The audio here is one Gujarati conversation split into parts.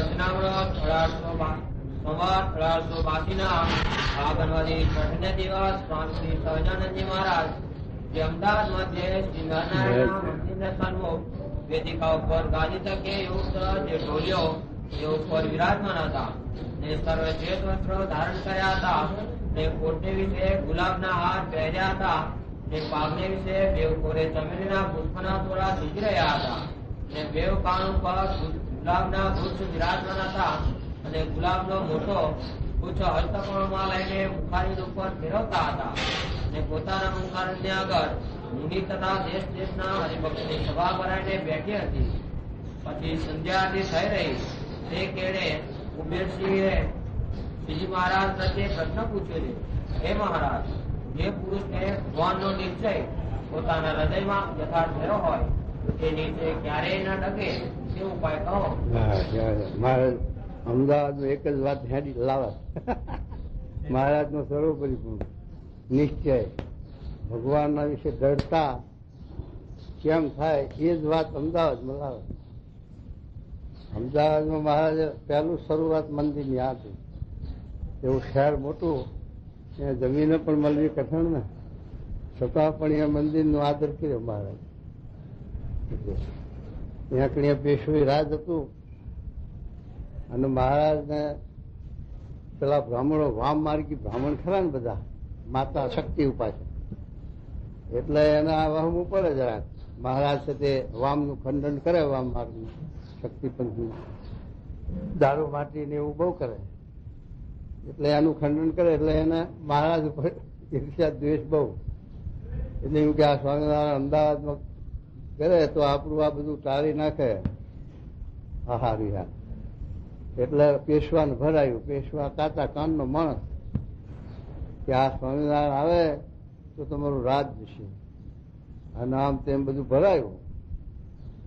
વચનામૃત 1882 આગળવાદી છઠને દિવસ સ્વામી શ્રી સહજાનંદજી મહારાજ જે અમદાવાદમાં જે શ્રી નારાયણ મંદિરને સન્મુખ વેદિકા ઉપર ગાદી તકે યુક્ત જે ઢોલિયો એ ઉપર વિરાજમાન હતા ને સર્વે શ્વેત વસ્ત્રો ધારણ કર્યા હતા ને કોટને વિશે ગુલાબના હાર પહેર્યા હતા ને પાગને વિશે બેવ કોરે ચમેલીના પુષ્પના થોડા બીજ રહ્યા હતા ને બેવ કાન ઉપર ગુલાબના વૃક્ષ વિરાજમાન હતા અને ગુલાબનો મોટો ગુચ્છ હસ્તકણમાં લઈને મુખારી ઉપર ફેરવતા હતા ને પોતાના મુખારણની આગળ મુનિ તથા દેશ દેશના હરિભક્તની સભા ભરાઈને બેઠી હતી. પછી સંધ્યા આરતી થઈ રહી તે કેળે કુબેરસિંહે શ્રીજી મહારાજ પ્રત્યે પ્રશ્ન પૂછ્યો છે, હે મહારાજ, જે પુરુષને ભગવાનનો નિશ્ચય પોતાના હૃદયમાં યથાર્થ થયો હોય તો તે નિશ્ચય ક્યારેય ન ડગે તે ઉપાય કહો. મહારાજ અમદાવાદમાં એક જ વાત હેડી લાવે, મહારાજ નો સર્વપરિપૂર્ણ નિશ્ચય ભગવાનના વિશે દૃઢતા કેમ થાય એ જ વાત અમદાવાદમાં લાવે. અમદાવાદમાં મહારાજે પહેલું શરૂઆત મંદિરની આ હતી. એવું શહેર મોટું, ત્યાં જમીને પણ મળવી કઠણ ને, છતાં પણ એ મંદિરનો આદર કર્યો મહારાજ. ત્યાં કણી પેશવી રાજ હતું અને મહારાજને પેલા બ્રાહ્મણો વામ માર્ગી બ્રાહ્મણ ખરા ને બધા માતા શક્તિ ઉપાસે, એટલે એના વહમ ઉપર જ રાખ મહારાજ છે તે વામનું ખંડન કરે, વામ માર્ગનું શક્તિપંથનું દારૂ માટી ને એવું બહુ કરે, એટલે એનું ખંડન કરે એટલે એને મહારાજ ઉપર ઈર્ષ્યા દ્વેષ બહુ. એટલે એવું કે આ સ્વામિનારાયણ અમદાવાદમાં કરે તો આપણું આ બધું ટાળી નાખે આહાર. એટલે પેશવાને ભરાયું, પેશવા કાચા કાનનો માણસ કે આ સ્વામિનારાયણ આવે તો તમારું રાજ જશે અને આમ તેમ બધું ભરાયું.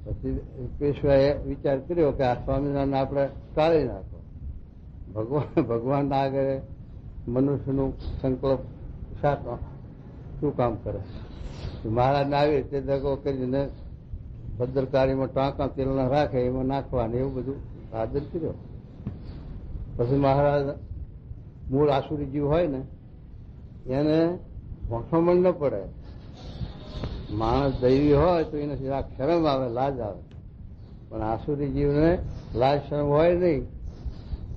પછી પેશવાએ વિચાર કર્યો કે આ સ્વામિનારાયણ આપણે ટાળી નાખો, ભગવાનના આગળ મનુષ્યનું સંકલ્પ શું કામ કરે. મહારાજને આવી તે દગો કરીને ભદ્રકાળીમાં ટાંકા તેલના રાખે એમાં નાખવાને એવું બધું આદર કર્યો. પછી મહારાજ મૂળ આસુરી જીવ હોય ને એને ભોંઠમણ ન પડે. માણસ દૈવી હોય તો એને શરમ આવે, લાજ આવે, પણ આસુરી જીવને લાજ શરમ હોય નહીં.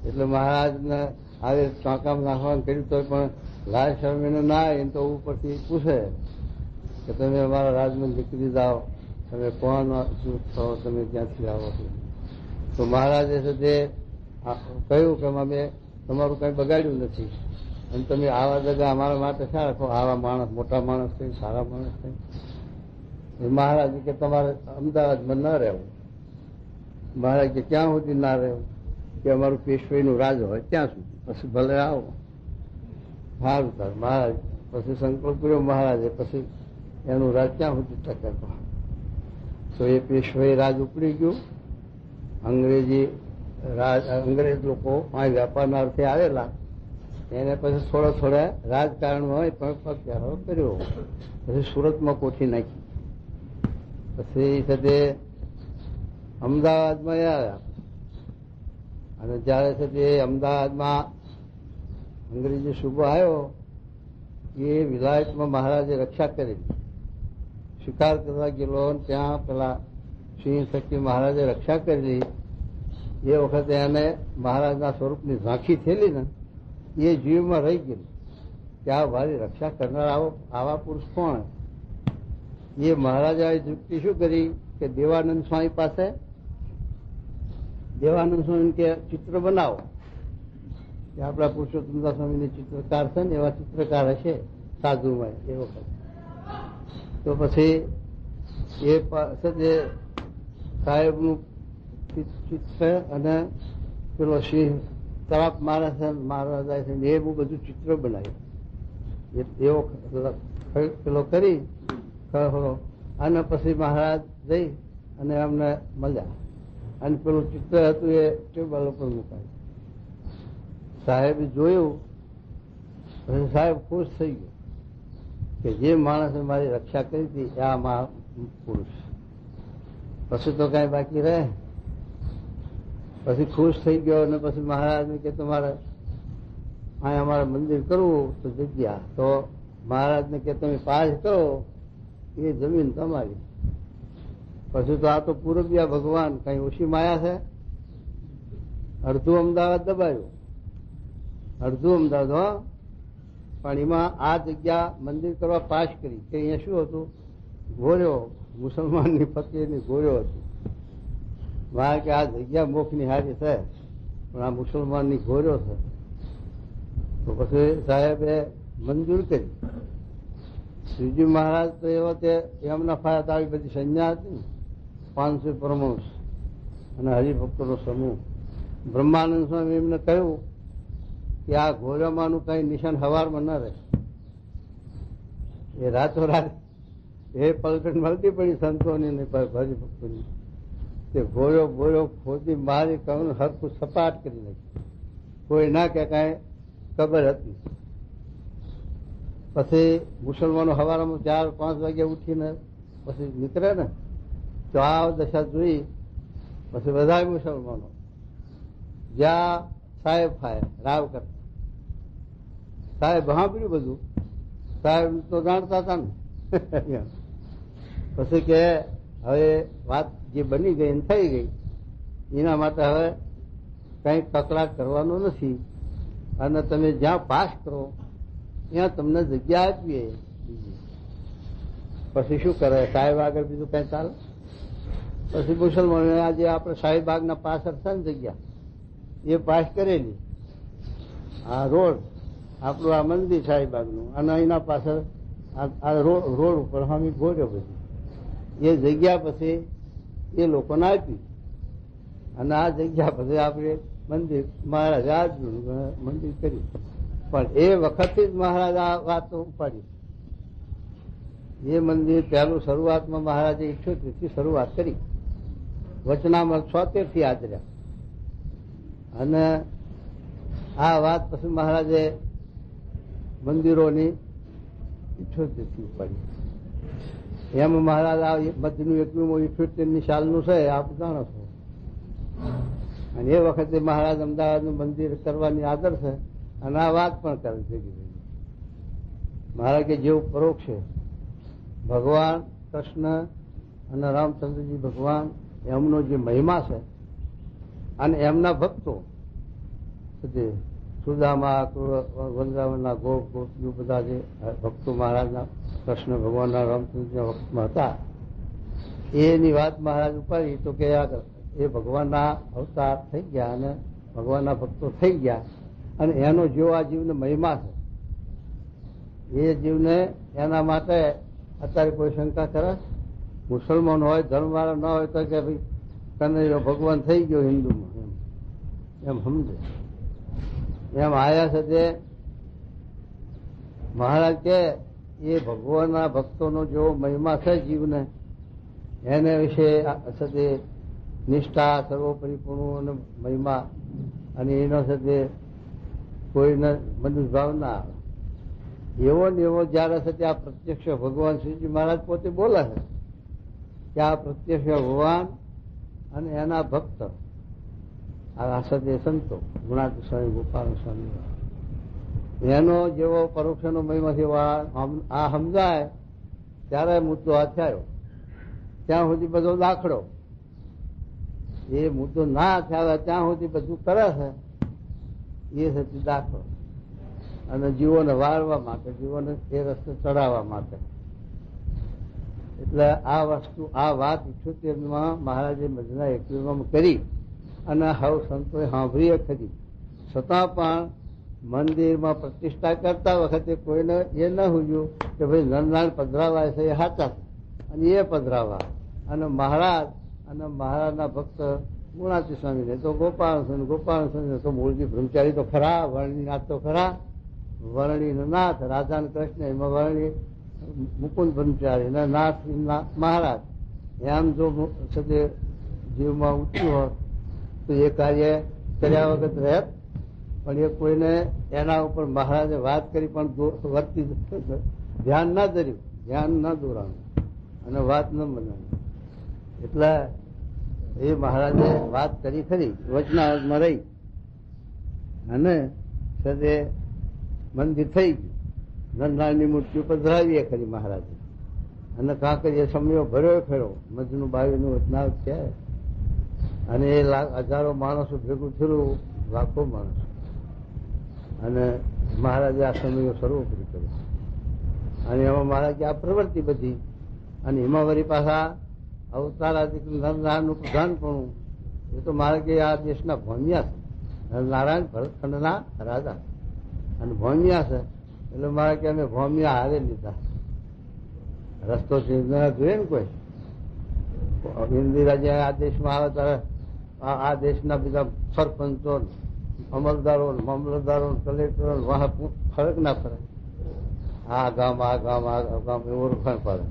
એટલે મહારાજને આવી ટાંકામાં નાખવાનું કર્યું તો પણ લાજ શરમ એને ના આવે. એને તો ઉપરથી પૂછે કે તમે અમારા રાજમાં નીકળી જાઓ, તમે કોણ છો, તમે ક્યાંથી આવો છો. તો મહારાજે તે કહ્યું કે અમે તમારું કઈ બગાડ્યું નથી અને તમે આવા જગા અમારા માટે શા રાખો, આવા માણસ મોટા માણસ થઈ, સારા માણસ થઈ. મહારાજ કે તમારે અમદાવાદમાં ન રહેવું. મહારાજ કે ક્યાં સુધી ના રહેવું, કે અમારું પેશવાઈનું રાજ હોય ત્યાં સુધી, પછી ભલે આવો. સારું તાર મહારાજ પછી સંકલ્પ કર્યો મહારાજે, પછી એનું રાજ ક્યાં સુધી ટકે. તો એ પેશવાઈ રાજ ઉપડી ગયું. અંગ્રેજ લોકો અહીં વેપારના અર્થે આવેલા, એને પછી થોડા રાજકારણ હોય પણ પગચારો કર્યો. પછી સુરતમાં કોઠી નાખી. પછી સાથે અમદાવાદમાં આવ્યા અને જયારે છે તે અમદાવાદમાં અંગ્રેજી સુબો આવ્યો એ વિલાયતમાં મહારાજે રક્ષા કરી. શિકાર કરવા ગયેલો ત્યાં પેલા સિંહ શક્તિ મહારાજે રક્ષા કરેલી. એ વખતે એને મહારાજના સ્વરૂપની ઝાંખી થયેલી ને એ જીવમાં રહી ગયેલી કે આ મારી રક્ષા કરનાર આવા પુરુષ કોણ. એ મહારાજે યુક્તિ શું કરી કે દેવાનંદ સ્વામી પાસે, દેવાનંદ સ્વામી કે ચિત્ર બનાવો, કે આપણા પુરુષોત્તમદાસ સ્વામીની ચિત્રકાર છે ને એવા ચિત્રકાર હશે સાધુમાં એ વખત. તો પછી એ સાહેબનું ચિત્ર અને પેલો સિંહ તરાપ મારે છે, મારવા જાય છે એ બહુ બધું ચિત્ર બનાવ્યું. એવો પેલો કરી અને પછી મહારાજ જઈ અને અમને મળ્યા અને પેલું ચિત્ર હતું એ ટેબલ ઉપર મુકાયું. સાહેબે જોયું, પછી સાહેબ ખુશ થઈ ગયો કે જે માણસે મારી રક્ષા કરી હતી આ મહાપુરુષ. પછી તો કઈ બાકી રહે. પછી ખુશ થઈ ગયો અને પછી મહારાજને કે તમારે અહીંયા અમારે મંદિર કરવું તો જગ્યા, તો મહારાજને કે તમે પાસ કરો, એ જમીન તમારી. પછી તો આ તો પૂરબિયા ભગવાન, કઈ ઓછી માયા છે. અડધું અમદાવાદ દબાયું, અડધું અમદાવાદ, હો, પણ એમાં આ જગ્યા મંદિર કરવા પાસ કરી કે અહીંયા શું હતું, ગોર્યો, મુસલમાનની ફકીરની ગોર્યો હતું. મારે કે આ જગ્યા મોખની હારી છે, પણ આ મુસલમાનની ગોર્યો છે. તો પછી સાહેબે મંજૂર કરી. શ્રીજી મહારાજ તો એવો તે એમના ફાયદા આવી બધી સંજ્ઞા હતી, 500 પરમહંસ અને હરિભક્તોનો સમૂહ. બ્રહ્માનંદ સ્વામી એમને કહ્યું કે આ ઘોરમાનું કઈ નિશાન હવારમાં ન રહે. એ રાતોરાત એ પલટન મળતી પડી સંતોની ને હરિભક્તોની. તે ગોળ્યો ખોદી મારી કહું હરખું સપાટ કરી નાખી. કોઈ ના કે કઈ ખબર હતી. પછી મુસલમાનો સવારમાં 4-5 વાગ્યા ઉઠીને પછી નીકળે ને, તો આ દશા જોઈ પછી બધા મુસલમાનો જ્યાં સાહેબ ખાય રાવ કરતા. સાહેબ સાંભળ્યું બધું, સાહેબ તો જાણતા હતા ને. પછી કે હવે વાત જે બની ગઈ ને થઈ ગઈ, એના માટે હવે કઈ કકડાટ કરવાનો નથી, અને તમે જ્યાં પાસ કરો ત્યાં તમને જગ્યા આપીએ. પછી શું કરે સાહેબ આગળ બીજું કઈ ચાલે. પછી મુસલમાનો આજે આપણે શાહીબાગના પાછળ છે ને જગ્યા, એ પાસ કરેલી. આ રોડ આપણું આ મંદિર શાહીબાગનું, અને એના પાછળ આ રોડ ઉપર અમે ગોળ્યો બધી એ જગ્યા પછી એ લોકોને આપી. અને આ જગ્યા પછી આપણે મંદિર મહારાજ આપ્યું, મંદિર કર્યું. પણ એ વખતથી જ મહારાજ આ વાત ઉપાડી. એ મંદિર પહેલું શરૂઆતમાં મહારાજે 78 થી શરૂઆત કરી, વચનામૃત 76 થી આચર્યા. અને આ વાત પછી મહારાજે મંદિરોની 78 થી ઉપાડી. એમ મહારાજ આ મધ્યનું 78ની સાલનું છે, આપ જાણો છો. અને એ વખતે મહારાજ અમદાવાદનું મંદિર કરવાની આદર છે, અને આ વાત પણ કરે છે. મહારાજ કે જેવું પરોક્ષ છે ભગવાન કૃષ્ણ અને રામચંદ્રજી ભગવાન, એમનો જે મહિમા છે, અને એમના ભક્તો સુદામા, વૃંદાવનના ગોપ ગોપીઓ બધા જે ભક્તો મહારાજના કૃષ્ણ ભગવાનના રામચંદ્રના ભક્તમાં હતા, એની વાત મહારાજ ઉપાડી. તો કે એ ભગવાનના અવતાર થઈ ગયા અને ભગવાનના ભક્તો થઈ ગયા, અને એનો જેવો આ જીવને મહિમા છે, એ જીવને એના માટે અત્યારે કોઈ શંકા કરે? મુસલમાન હોય, ધર્મવાળા ન હોય તો કે ભાઈ કનૈયો ભગવાન થઈ ગયો હિન્દુમાં, એમ સમજે. એમ આયા છે તે મહારાજ કે એ ભગવાનના ભક્તોનો જેવો મહિમા છે જીવને, એને વિશે છે નિષ્ઠા, સર્વોપરીપણું અને મહિમા, અને એનો છે તે કોઈને મનુષ્ય ભાવ ના આવે. એવો ને એવો જયારે છે આ પ્રત્યક્ષ ભગવાન શ્રીજી મહારાજ પોતે બોલે છે કે આ પ્રત્યક્ષ ભગવાન અને એના ભક્ત આ સદે સંતો ગુણાતી સ્વામી, ગોપાલ સ્વામી, એનો જેવો પરોક્ષનો મહિમા છે આ સમજાય ત્યારે મુદ્દો હાથ આવ્યો. ત્યાં સુધી બધો દાખલો, એ મુદ્દો ના થયા ત્યાં સુધી બધું કરે છે એ સતી દાખલો, અને જીવોને વાળવા માટે, જીવોને એ રસ્તે ચડાવવા માટે. એટલે આ વસ્તુ, આ વાત 78માં મહારાજે મધના 21માં કરી, અને હવે સંતોએ સાંભળીએ ખરી. છતાં પણ મંદિરમાં પ્રતિષ્ઠા કરતા વખતે કોઈને એ ન હુજ્યું કે ભાઈ નરનાળ પધરાવાય છે એ સાચા છે, અને એ પધરાવા. અને મહારાજ અને મહારાજના ભક્ત ગુણાતી સ્વામીને તો ગોપાલ સ્વામી, ગોપાલ સ્વામીને તો મૂળજી બ્રહ્મચારી તો ખરા, વર્ણિનાથ તો ખરા, વર્ણિનાથ રાધા ને કૃષ્ણ, એમાં વર્ણિ મુકુંદ બ્રહ્મચારી ને નાથ મહારાજ. એમ જો સદે જીવમાં ઉઠ્યું હોત તો એ કાર્ય કર્યા વખત રહેત. પણ એ કોઈને એના ઉપર મહારાજે વાત કરી પણ વર્તી ધ્યાન ના ધર્યું, ધ્યાન ના દોરાણું, અને વાત ન બનાવી. એટલે એ મહારાજે વાત કરી ખરી, વચનામાં રહી અને સદે મંદિર થઈ ગયું. નંદલાલની મૂર્તિ ઉપર ધરાવીએ ખરી મહારાજે, અને કાંકરીએ સમયો ભર્યો ખરો. મજનું બાવીનું વચનાવ છે, અને એ હજારો માણસો ભેગું થયેલું, લાખો માણસો, અને મહારાજે આ સમયો સર્વોપરી કર્યો. અને એમાં મહારાજે આ પ્રવૃત્તિ બધી, અને એમાં વળી પાછા અવતારાદિક નરનારાયણનું પ્રધાનપણું, એ તો મારે કે આ દેશના ભોમિયા છે. નરનારાયણ ભરતખંડના રાજા અને ભોમિયા છે, એટલે મારે કે અમે ભોમિયા હારે લીધા. રસ્તો જોઈએ ને કોઈ ઇન્દિરા જે આ દેશમાં આવે ત્યારે આ દેશના બધા સરપંચો, અમલદારો, મામલતદારો, કલેક્ટરો વાહ ફરક ના ફરક, આ ગામ આ ગામ આ ગામ એવું ઓળખાણ પડે.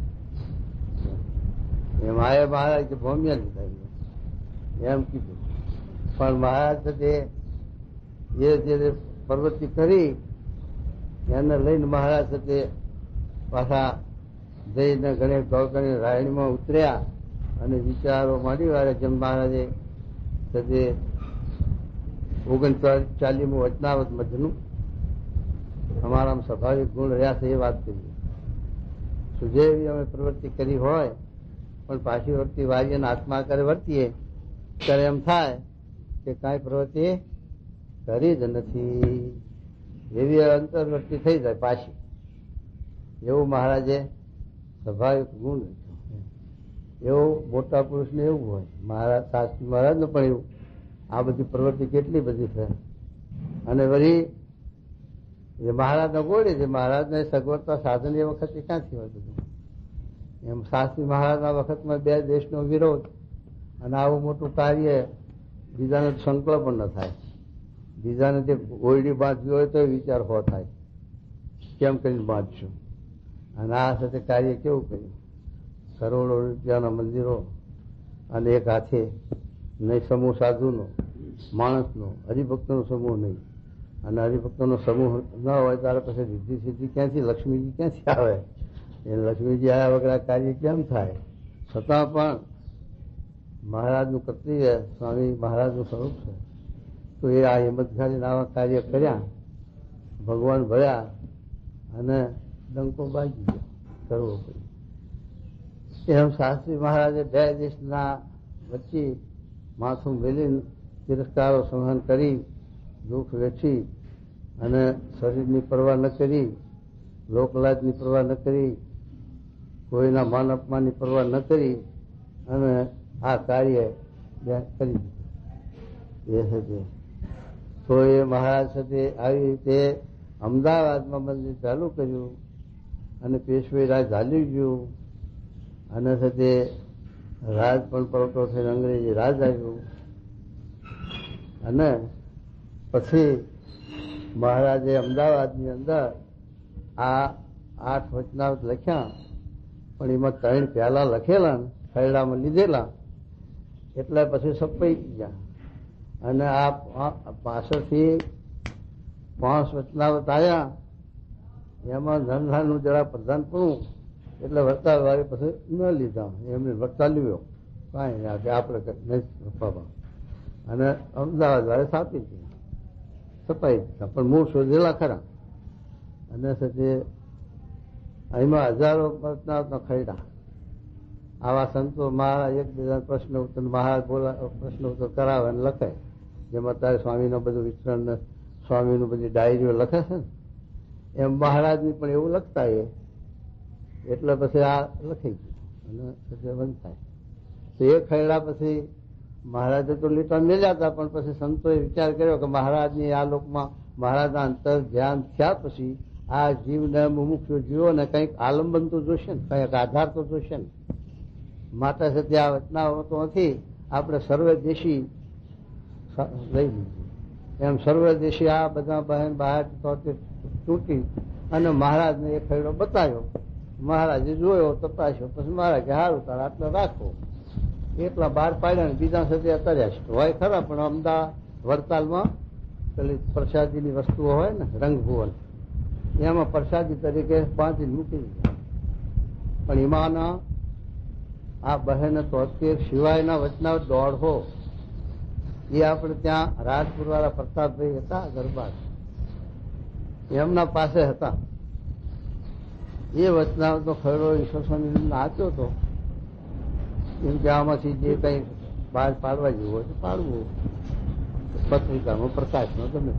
એમ આ મહારાજ કે ભોમિયા લીધા એમ કીધું. પણ મહારાજ તે જે પ્રવૃત્તિ કરી એને લઈને મહારાજ તે પાછા જઈને ગણેશ ગૌકણી રાયણીમાં ઉતર્યા અને વિચારો માંડી વાળે. જેમ મહારાજે તે 39મું વચનાવત મધનું અમારા સ્વાભાવિક ગુણ રહ્યા છે એ વાત કરીએ. સુજેવી અમે પ્રવૃત્તિ કરી હોય પણ પાછી વર્તી વારીએ આત્મા કરે વર્તીએ ત્યારે એમ થાય કે કાંઈ પ્રવૃત્તિ કરી જ નથી, એવી અંતર્વૃત્તિ થઈ જાય પાછી. એવું મહારાજે સ્વાભાવિક ગુણ, એવું મોટા પુરુષને એવું હોય. મહારાજ શાસ્ત્રી મહારાજને પણ એવું. આ બધી પ્રવૃત્તિ કેટલી બધી છે. અને વળી એ મહારાજને ગોળી છે. મહારાજને સગવડતા સાધન એ વખતે ક્યાંથી હોય બધું. એમ શાસ્ત્રી મહારાજના વખતમાં બે દેશનો વિરોધ અને આવું મોટું કાર્ય, બીજાને સંકલ્પ પણ ન થાય. બીજાને જે ઓયડી બાંધવી હોય તો વિચાર હો થાય કેમ કરીને બાંધશું. અને આ સાથે કાર્ય કેવું કર્યું, કરોડો રૂપિયાના મંદિરો અને એક હાથે નહીં સમૂહ સાધુનો, માણસનો, હરિભક્તનો સમૂહ નહીં. અને હરિભક્તોનો સમૂહ ન હોય ત્યારે પછી રિદ્ધિ સિદ્ધિ ક્યાંથી, લક્ષ્મીજી ક્યાંથી આવે? એ લક્ષ્મીજી આવ્યા વગર આ કાર્ય કેમ થાય? છતાં પણ મહારાજનું કર્તવ્ય, સ્વામી મહારાજનું સ્વરૂપ છે, તો એ આ હિંમતશાળી આવા કાર્ય કર્યા, ભગવાન ભળ્યા અને ડંકો બાજી ગયો કરવો પડ્યો. એમ શાસ્ત્રી મહારાજે બે દેશના વચ્ચે માથું મેલીને તિરસ્કારો સહન કરી, દુઃખ વેઠી અને શરીરની પરવા ન કરી, લોકલાજની પરવા ન કરી, કોઈના માન અપમાનની પરવા ન કરી અને આ કાર્ય કરી દીધું. એ છે તો એ મહારાજ સાથે આવી રીતે અમદાવાદમાં મંદિર ચાલુ કર્યું અને પેશવી રાજ ચાલી ગયું અને સાથે રાજ પણ પલટો થઈને અંગ્રેજી રાજ આવ્યું. અને પછી મહારાજે અમદાવાદની અંદર આ 8 વચનાવત લખ્યા, પણ એમાં 3 પ્યાલા લખેલા ને ખરડામાં લીધેલા એટલે પછી સપાઈ ગયા. અને આ પાછળથી 5 વચનાવત આવ્યા, એમાં ધનધાનનું જરા પ્રધાનપણું એટલે વડતાલ વાળી પછી ન લીધા, એમને વડતાલ લ્યો કાંઈ નહીં આપણે નહીં છપાવા. અને અમદાવાદ વાળે છાપી ગયા, છપાઈ દીધા, પણ મૂળ શોધેલા ખરા. અને સાથે એમાં હજારો વચનાવતના ખરડા. આવા સંતો મહારાજ એકબીજા પ્રશ્ન ઉત્તર મહારાજ પ્રશ્ન ઉત્તર કરાવે અને લખે. જેમ અત્યારે સ્વામીનું બધું વિતરણ, સ્વામીનું બધી ડાયરીઓ લખે છે ને, એમ મહારાજની પણ એવું લખતા એટલે પછી આ લખી ગયું અને પછી બંધ થાય. તો એ ખરડા પછી મહારાજે તો લીટા મેલ્યા હતા, પણ પછી સંતોએ વિચાર કર્યો કે મહારાજની આ લોકમાં મહારાજના અંતર ધ્યાન થયા પછી આ જીવને મુમુક્ષુ જીવોને કંઈક આલંબન તો જોશે ને, કંઈક આધાર તો જોશે ને. માટે છે ત્યાં વચનાવતો નથી, આપણે સર્વદેશી લઈ લીધું. એમ સર્વદેશી આ બધા બહેન બહાર તૂટી અને મહારાજને એ ખરડો બતાવ્યો. મહારાજે જોયો, તપાસ્યો, પછી મહારાજ સારું તાર આટલા રાખો, એટલા બહાર પાડ્યા ને બીજા સાથે અત્યારે હોય ખરા. પણ અમદાવાદ વડતાલમાં પેલી પ્રસાદીની વસ્તુઓ હોય ને, રંગભુવન, એમાં પ્રસાદી તરીકે 5 મૂકી દીધા. પણ એમાંના આ 273 સિવાયના વચનાવટ 150 એ આપણે ત્યાં રાજપુર વાળા પ્રતાપભાઈ હતા ગરબા, એમના પાસે હતા. એ વચનાવટનો ખરડો ઈશ્વર સ્વામી નાચ્યો હતો. એમ કે આમાંથી જે કઈ બહાર પાડવા જેવું હોય તો પાડવું, પત્રિકામાં પ્રકાશમાં ગમે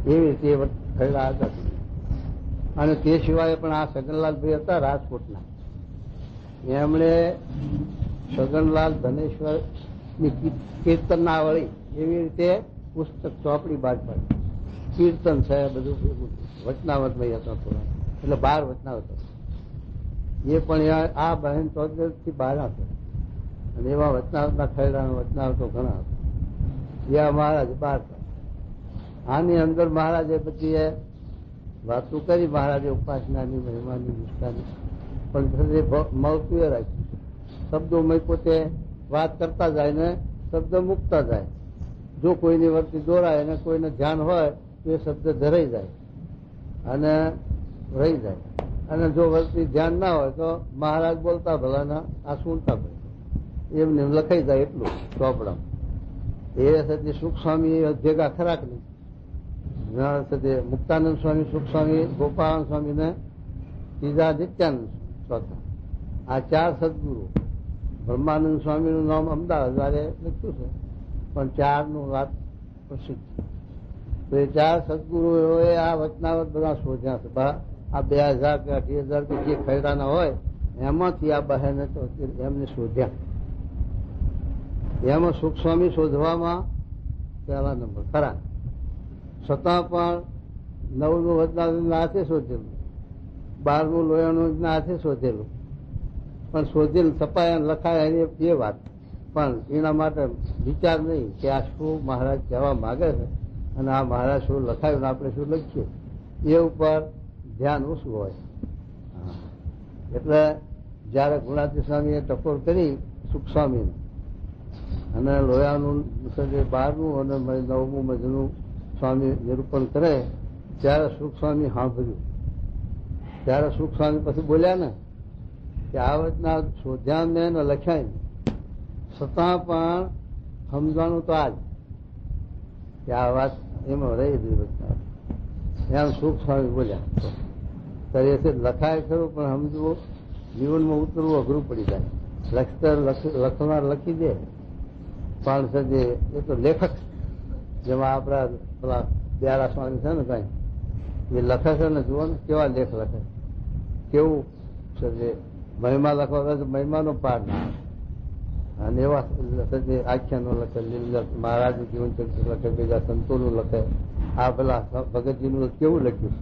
એવી રીતે ખરડા હતા. અને તે સિવાય પણ આ સગનલાલભાઈ હતા રાજકોટના, એમણે સગનલાલ ધનેશ્વર ની કીર્તનાવળી એવી રીતે પુસ્તક ચોપડી બહાર પાડી. કીર્તન છે બધું વચનાવટમાં હતા થોડા, એટલે 12 વચનાવટ એ પણ આ બહેન ચૌધરી બહાર હતા. અને એવા વચનાવટના ખરડા વચનાવટો ઘણા હતા. એ મહારાજ 12. આની અંદર મહારાજે પછી વાતો કરી, મહારાજે ઉપાસનાની મહિમાની નિષ્ઠાની, પણ મળતું એ રાખ્યું. શબ્દોમાં પોતે વાત કરતા જાય ને શબ્દ મૂકતા જાય. જો કોઈની વર્તી દોરાય અને કોઈને ધ્યાન હોય તો એ શબ્દ ધરાઈ જાય અને રહી જાય. અને જો વર્તી ધ્યાન ના હોય તો મહારાજ બોલતા ભલાના આ સુનતા પડે, એમને લખાઈ જાય એટલું ચોપડા. એ સતી સુખ સ્વામી ભેગા ખરાક નહીં. મુક્તાનંદ સ્વામી, સુખ સ્વામી, ગોપાલ સ્વામી ને ત્રીજા નિત્યાનંદ ચોથા, આ 4 સદગુરુ. બ્રહ્માનંદ સ્વામીનું નામ અમદાવાદ વાળે લખ્યું છે, પણ 4નું વાત પ્રસિદ્ધ છે. તો એ 4 સદગુરુઓએ આ વચનાવટ બધા શોધ્યા છે. આ 2000 કે 28000 કે જે ખરડાના હોય એમાંથી આ બહેને તો એમને શોધ્યા. એમાં સુખ સ્વામી શોધવામાં પહેલા નંબર ખરા. છતાં પણ 9નું વચનાવટ હાથે શોધેલું, 12નું લોયાનું હાથે શોધેલું, પણ શોધીને છપાયા લખાયા એ વાત. પણ એના માટે વિચાર નહીં કે આ શું મહારાજ કહેવા માંગે છે અને આ મહારાજ શું લખાયું ને આપણે શું લખીએ, એ ઉપર ધ્યાન ઓછું હોય. એટલે જયારે ગુણાતી સ્વામીએ ટકોર કરી સુખ સ્વામીને, અને લોયાનું 12નું અને 9મું મજનું સ્વામી નિરૂપણ કરે ત્યારે સુખ સ્વામી સાંભળ્યું. ત્યારે સુખ સ્વામી પછી બોલ્યા ને કે આ વચના શોધ્યા મેં લખ્યા, છતાં પણ સમજાણું તો આજ કે આ વાત એમાં રહી ગઈ વચના. એમ સુખ સ્વામી બોલ્યા. ત્યારે લખાય ખરું પણ સમજવું જીવનમાં ઉતરવું અઘરું પડી જાય. લખનાર લખી દે, પણ એ તો લેખક, જેમાં આપડા પેલા દયાળા સ્વામી છે ને કઈ એ લખે છે ને, જુઓ ને કેવા લેખ લખે, કેવું છે. મહિમા લખવા તો મહિમાનો પાર ના, અને એવા આખ્યાનો લખે, મહારાજ જીવન ચરિત્ર લખે, બીજા સંતોનું લખે. આ પેલા ભગતજીનું કેવું લખ્યું,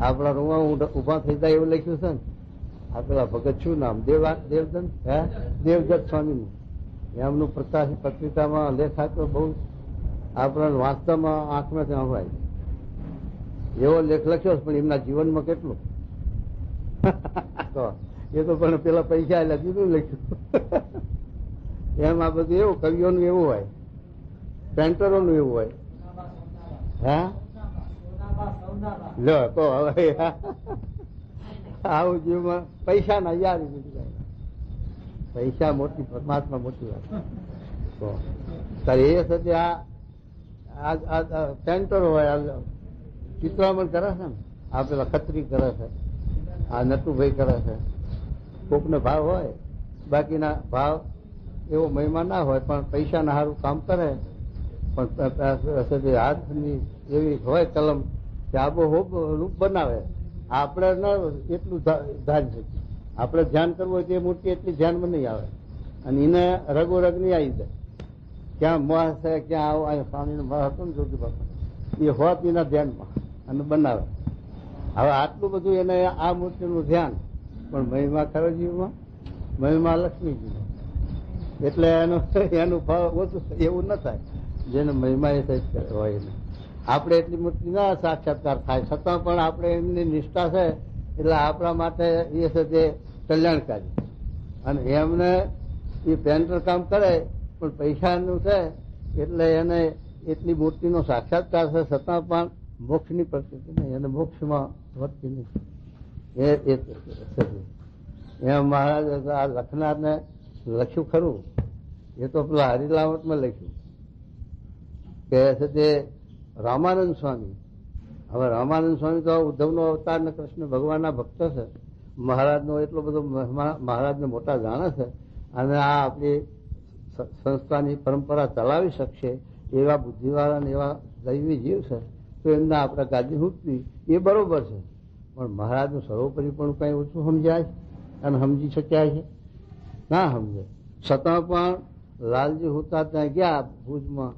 આપણા રૂમમાં ઉભા થઈ જાય એવું લખ્યું છે ને. આ પેલા ભગત શું નામ, દેવદત્ત દેવદત્ત સ્વામીનું, એમનું પ્રકાશ પત્રિકામાં લેખ આપ્યો. બહુ આપણા વાસ્તવમાં આંખમાંથી સંભળાય એવો લેખ લખ્યો, પણ એમના જીવનમાં કેટલું એ તો પણ પેલા પૈસા એટલે દીધું લખ્યું. એમ આ બધું એવું કવિઓનું એવું હોય, પેન્ટરોનું એવું હોય. હા લો તો હવે આવું જીવમાં પૈસા ના યાદ, પૈસા મોટી પરમાત્મા મોટી વાત. એ સાથે આ પેન્ટરો હોય, ચિત્રામણ કરે છે ને, આ પેલા ખત્રી કરે છે, આ નટુભાઈ કરે છે. કોકનો ભાવ હોય, બાકીના ભાવ એવો મહિમા ના હોય, પણ પૈસાના સારું કામ કરે. પણ હાથની એવી હોય કલમ કે આબોહૂબ રૂપ બનાવે. આપણે ન એટલું ધારી શકીએ. આપણે ધ્યાન કરવું હોય તે મૂર્તિ એટલી ધ્યાનમાં નહીં આવે, અને એને રગોરગ નહીં આવી જાય. ક્યાં મોહ છે, ક્યાં આવો સ્વામીનો મોહ હતો ને જોગી બાપા, એ હોત એના ધ્યાનમાં અને બનાવે. હવે આટલું બધું એને આ મૂર્તિનું ધ્યાન, પણ મહિમા ખરો જીવમાં, મહિમા લક્ષ્મીજી, એટલે એનું ફળ ઓછું એવું ન થાય જેને મહિમા એ થઈ હોય એને. આપણે એટલી મૂર્તિ ના સાક્ષાત્કાર થાય, છતાં પણ આપણે એમની નિષ્ઠા છે એટલે આપણા માટે એ છે તે કલ્યાણકારી. અને એમને એ પેન્ટર કામ કરે, પણ પૈસાનું છે એટલે એને એટલી મૂર્તિનો સાક્ષાત્કાર છે, છતાં પણ મોક્ષની પ્રકૃતિ નહીં, એને મોક્ષમાં વધતી નહીં. એમ મહારાજ આ લખનારને લખ્યું ખરું, એ તો પેલા હરિલામતમાં લખ્યું કે છે તે રામાનંદ સ્વામી. હવે રામાનંદ સ્વામી તો ઉદ્ધવનો અવતાર ને કૃષ્ણ ભગવાનના ભક્ત છે, મહારાજનો એટલો બધો મહારાજને મોટા જાણે છે, અને આ આપણી સંસ્થાની પરંપરા ચલાવી શકશે એવા બુદ્ધિવાળા ને એવા દૈવી જીવ છે, તો એમને આપણે ગાદી મૂકવી એ બરોબર છે. પણ મહારાજનું સર્વોપરી પણ કઈ ઓછું સમજાય અને સમજી શક્યા છે? ના સમજે. છતાં પણ લાલજી હોતા ત્યાં ગયા ભુજમાં,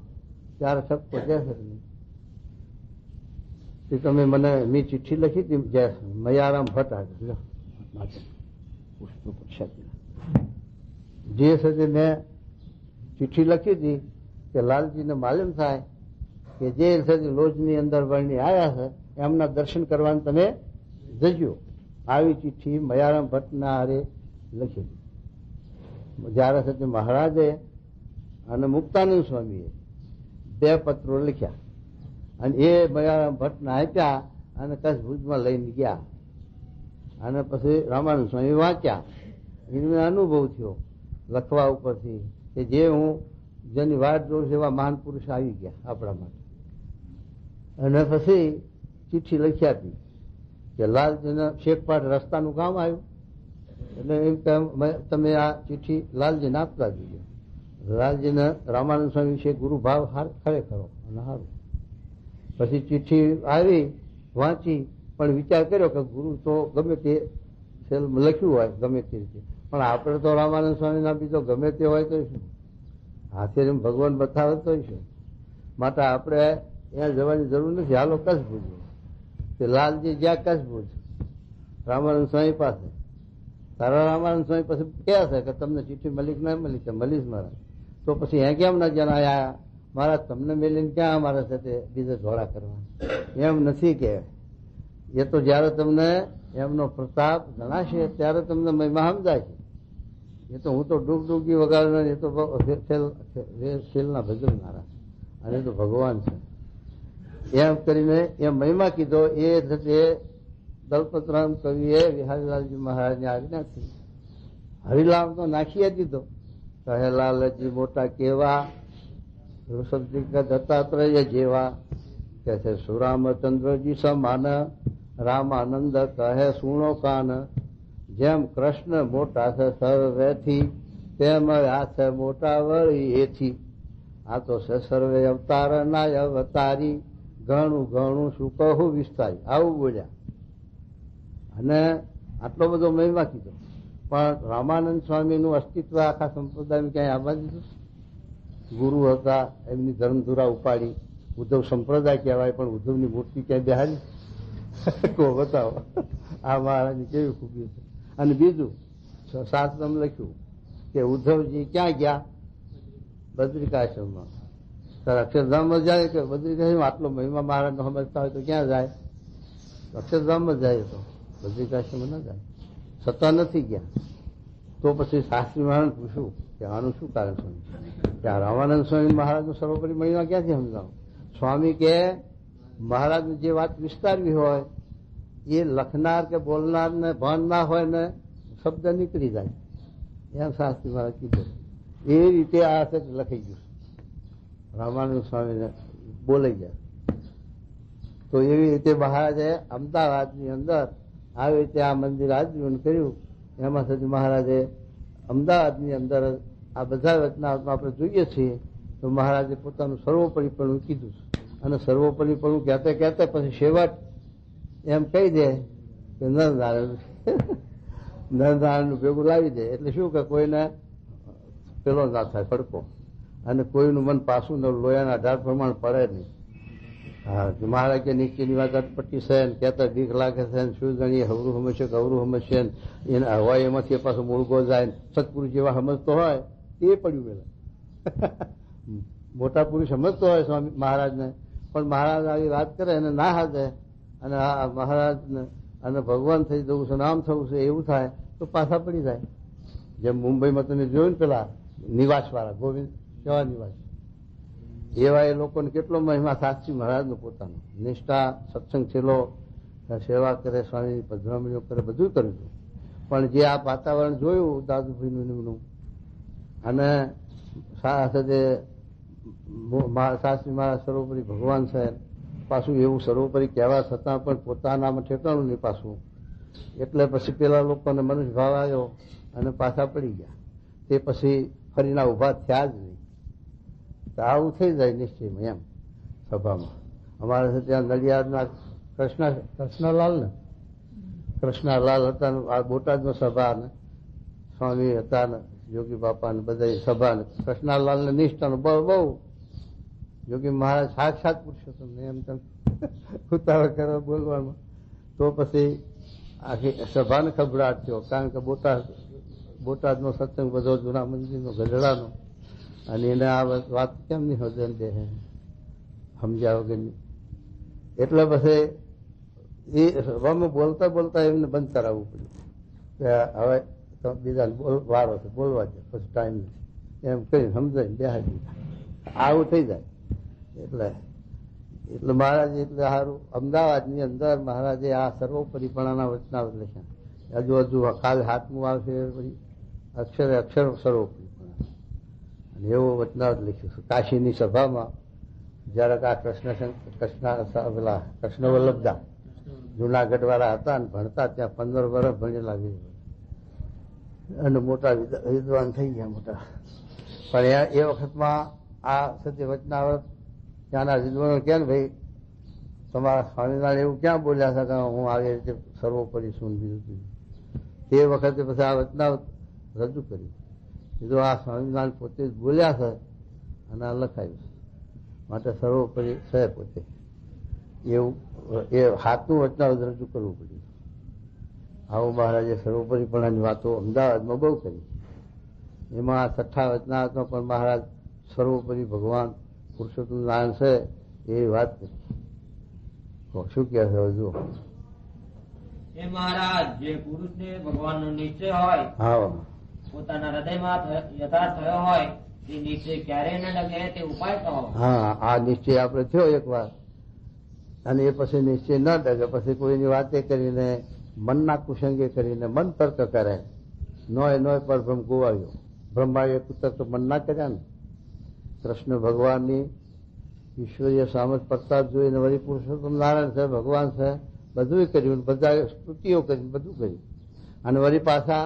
ત્યારે સબ પહોંચ્યા છે નહીં. તમે મને મેં ચિઠ્ઠી લખી હતી મયારામ ભટ્ટ જે છે તે મેં ચિઠ્ઠી લખી હતી કે લાલજીને માલુમ થાય કે જે છે લોજની અંદર વર્ણી આવ્યા છે એમના દર્શન કરવાનું તમે જજો. આવી ચિઠ્ઠી મયારામ ભટ્ટના હારે લખી હતી. જયારે છે તે મહારાજે અને મુક્તાનંદ સ્વામીએ 2 પત્રો લખ્યા અને એ મયારામ ભટ્ટને આપ્યા અને કચ્છ ભુજમાં લઈને ગયા. અને પછી રામાનંદ સ્વામી વાંચ્યા. એને અનુભવ થયો લખવા ઉપરથી કે જે હું જેની વાત જોઉં છું એવા મહાન પુરુષ આવી ગયા આપણા માટે. અને પછી ચિઠ્ઠી લખી આપી કે લાલજીને શેખપાટ રસ્તાનું કામ આવ્યું, એટલે એમ કે તમે આ ચિઠ્ઠી લાલજીને આપતા દીધો. લાલજીને રામાનંદ સ્વામી વિશે ગુરુ ભાવ ખરેખરો અને સારું. પછી ચિઠ્ઠી આવી વાંચી, પણ વિચાર કર્યો કે ગુરુ તો ગમે તે લખ્યું હોય ગમે તે રીતે, પણ આપણે તો રામાનંદ સ્વામી ના બીજો ગમે તે હોય તો શું, હાથે ભગવાન બતાવે તો શું, માટે આપણે ત્યાં જવાની જરૂર નથી. હાલો કચ્છ ભુજ. તે લાલજી જ્યાં કચ્છ ભુજ રામાનંદ સ્વામી પાસે. તારા રામાનંદ સ્વામી પછી ક્યાં છે કે તમને ચિઠ્ઠી મળી ના મળી? કે મળીશ મારા. તો પછી હે કેમ ના જણાયા મારા? તમને મેલીને ક્યાં અમારે સાથે બીજા ઝોડા કરવા? એમ નથી કે એ તો જયારે તમને એમનો પ્રતાપ જણાશે ત્યારે તમને મહિમા સમજાય છે. એ તો હું તો ડૂબડૂબી વગાડનાર, એ તો શેલના ભજવનારા, અને એ તો ભગવાન છે. એમ કરીને એ મહિમા કીધો. એ થશે દલપતરામ કવિએ વિહારીલાલજી મહારાજની આજ્ઞાથી હરિલામ તો નાખી દીધો. કહે લાલજી મોટા કેવા, દત્તાત્રેય જેવા, કે છે સુરામચંદ્રજી સમાન, રામાનંદ કહે સુણો કાન. જેમ કૃષ્ણ મોટા છે સર્વેથી, તેમ આ છે મોટા વળી એથી. આ તો છે સર્વે અવતાર ના અવતારી, ઘણું ઘણું શું કહું વિસ્તારી. આવું બોલ્યા અને આટલો બધો મહિમા કીધો. પણ રામાનંદ સ્વામીનું અસ્તિત્વ આખા સંપ્રદાયમાં ક્યાંય આવવા દીધું? ગુરુ હતા, એમની ધર્મધુરા ઉપાડી. ઉદ્ધવ સંપ્રદાય કહેવાય, પણ ઉદ્ધવની મૂર્તિ ક્યાંય બેહારી? કો બતાવો. આ મહારાજની કેવી ખૂબી છે. અને બીજું શાસ્ત્રમાં લખ્યું કે ઉદ્ધવજી ક્યાં ગયા? બદ્રિકાશ્રમમાં. અક્ષરધામમાં જાય કે બદ્રિકાશ્રમ? આટલો મહિમા મહારાજનો સમજતા હોય તો ક્યાં જાય? અક્ષરધામમાં જાય. તો બદ્રિકાશ્રમમાં ના જાય, છતાં નથી ગયા. તો પછી શાસ્ત્રી મહારાજ પૂછ્યું કે આનું શું કારણ છે? કે રામાનંદ સ્વામી મહારાજનો સર્વોપરી મહિમા ક્યાંથી સમજાવો? સ્વામી કે મહારાજની જે વાત વિસ્તારવી હોય એ લખનાર કે બોલનાર ને ભાન ના હોય ને શબ્દ નીકળી જાય, એમ શાસ્ત્રી મહારાજ કીધું. એ રીતે આ લખાઈ ગયું. રામાનંદ સ્વામીને બોલાઈ જાય. તો એવી રીતે મહારાજે અમદાવાદની અંદર આવી રીતે આ મંદિર આજીવન કર્યું. એમાં સુધી મહારાજે અમદાવાદની અંદર આ બધા વચનામાં આપણે જોઈએ છીએ તો મહારાજે પોતાનું સર્વોપરીપણું કીધું. અને સર્વોપરીપણું કહેતા કહેતા પછી છેવટ એમ કહી દે કે નરનારાયણનું ભેગું લાવી દે. એટલે શું કે કોઈને પેલો ના થાય ફડકો, અને કોઈનું મન પાછું લોયાના ઢાળ પ્રમાણ પડે નહીં. હા, મહારાજ કે નીચેની વાત અટપટી છે ને કહેતા બીક લાગે છે, શું ગણીએ હવરું સમજશે કે અવરું સમજશે ને એને હોય એમાંથી પાછું મૂળગો જાય. સત્પુરુષ જેવા સમજતો હોય એ પડ્યું પેલા. મોટા પુરુષ સમજતો હોય સ્વામી મહારાજને, પણ મહારાજ આવી વાત કરે અને ના હાથે અને આ મહારાજને અને ભગવાન થઈ જવું છે, નામ થવું છે એવું થાય તો પાછા પડી જાય. જેમ મુંબઈમાં તમે જોયું ને પેલા નિવાસ વાળા ગોવિંદ કેવા નિવાસ, એવા એ લોકોને કેટલો મહિમા શાસ્ત્રી મહારાજનો પોતાનો નિષ્ઠા, સત્સંગ છેલ્લો, સેવા કરે, સ્વામીની પધરામણીઓ કરે, બધું કર્યું હતું. પણ જે આ વાતાવરણ જોયું દાદુભાઈનું અને સાથે શાસ્ત્રી મારા સર્વોપરી ભગવાન છે. પાછું એવું સર્વોપરી કહેવા છતાં પણ પોતાનામાં ઠેકાણું નહીં પાછું. એટલે પછી પેલા લોકોને મનુષ્ય ભાવ આવ્યો અને પાછા પડી ગયા. તે પછી ફરીના ઉભા થયા જ નહીં. તો આવું થઈ જાય નિશ્ચયમાં એમ સભામાં. અમારે ત્યાં નડિયાદના કૃષ્ણલાલ હતા ને આ બોટાદમાં સભા ને સ્વામી હતા ને યોગી બાપા ને બધા સભા ને કૃષ્ણલાલ ને નિષ્ઠાનો બહુ યોગી મહારાજ સાક્ષાત પુરુષોત્તમ ને એમ તેમ ઉતાવળ કરવા બોલવામાં. તો પછી આખી સભાને ખબરાટ થયો. કારણ કે બોટાદનો સત્સંગ બધો જૂના મંદિરનો ગઢડાનો, અને એને આ વાત કેમ નહીં હોજન દે સમજ્યા વગરની. એટલે પછી એ સભામાં બોલતા બોલતા એમને બંધ કરાવવું પડ્યું કે હવે બીજાને વારો છે બોલવા દે, પછી ટાઈમ નથી એમ કરીને સમજાય બેહાડી દીધા. આવું થઈ જાય. એટલે મહારાજ એટલે સારું અમદાવાદની અંદર મહારાજે આ સર્વોપરીપણાના વચનાવત લખ્યા. હજુ કાલે 7મું આવશે પછી અક્ષરે અક્ષર સર્વોપરીપણા, અને એવો વચનાવત લખ્યું છે કાશીની સભામાં. જયારે આ કૃષ્ણ વલ્લભદા જુનાગઢ વાળા હતા ને ભણતા, ત્યાં 15 વર્ષ ભણેલા અને મોટા વિદ્વાન થઈ ગયા મોટા. પણ એ વખતમાં આ સત્ય વચનાવત ત્યાંના વિદ્વાનો કે ને ભાઈ તમારા સ્વામિનારાયણ એવું ક્યાં બોલ્યા છે કે હું આવી રીતે સર્વોપરી છું બીજું. તે વખતે પછી આ વચનાવત રજૂ કર્યું. કીધું આ સ્વામિનારાયણ પોતે જ બોલ્યા છે અને આ લખાયું છે, માટે સર્વોપરી છે પોતે. એવું એ 7મું વચનાવત રજૂ કરવું પડ્યું. આવું મહારાજે સર્વોપરીપણાની વાતો અમદાવાદમાં બહુ કરી. એમાં 6ઠા વચનાવતમાં પણ મહારાજ સર્વોપરી ભગવાન પુરુષોત્તમ નારાયણ છે એવી વાત કરી. શું કહે છે હજુ? એ મહારાજ જે પુરુષને ભગવાનનો નિશ્ચય હોય, હા, પોતાના હૃદયમાં યથાર્થ થયો હોય, તે નિશ્ચય ક્યારેય ન ડગે તે ઉપાય કહો. હા, આ નિશ્ચય આપણે થયો એક વાર, અને એ પછી નિશ્ચય ન ડગે, પછી કોઈની વાતે કરીને મનના કુસંગે કરીને મન તર્ક કરે. નોય પર બ્રહ્મ ગોવાયો. બ્રહ્માએ તર્ક મન ના કર્યા ને. કૃષ્ણ ભગવાનની ઈશ્વરીય સામર્થ પ્રતાપ જોઈને વળી પુરુષોત્તમ નારાયણ છે ભગવાન છે બધું કર્યું, બધા સ્તુતિઓ કરી, બધું કર્યું. અને વળી પાછા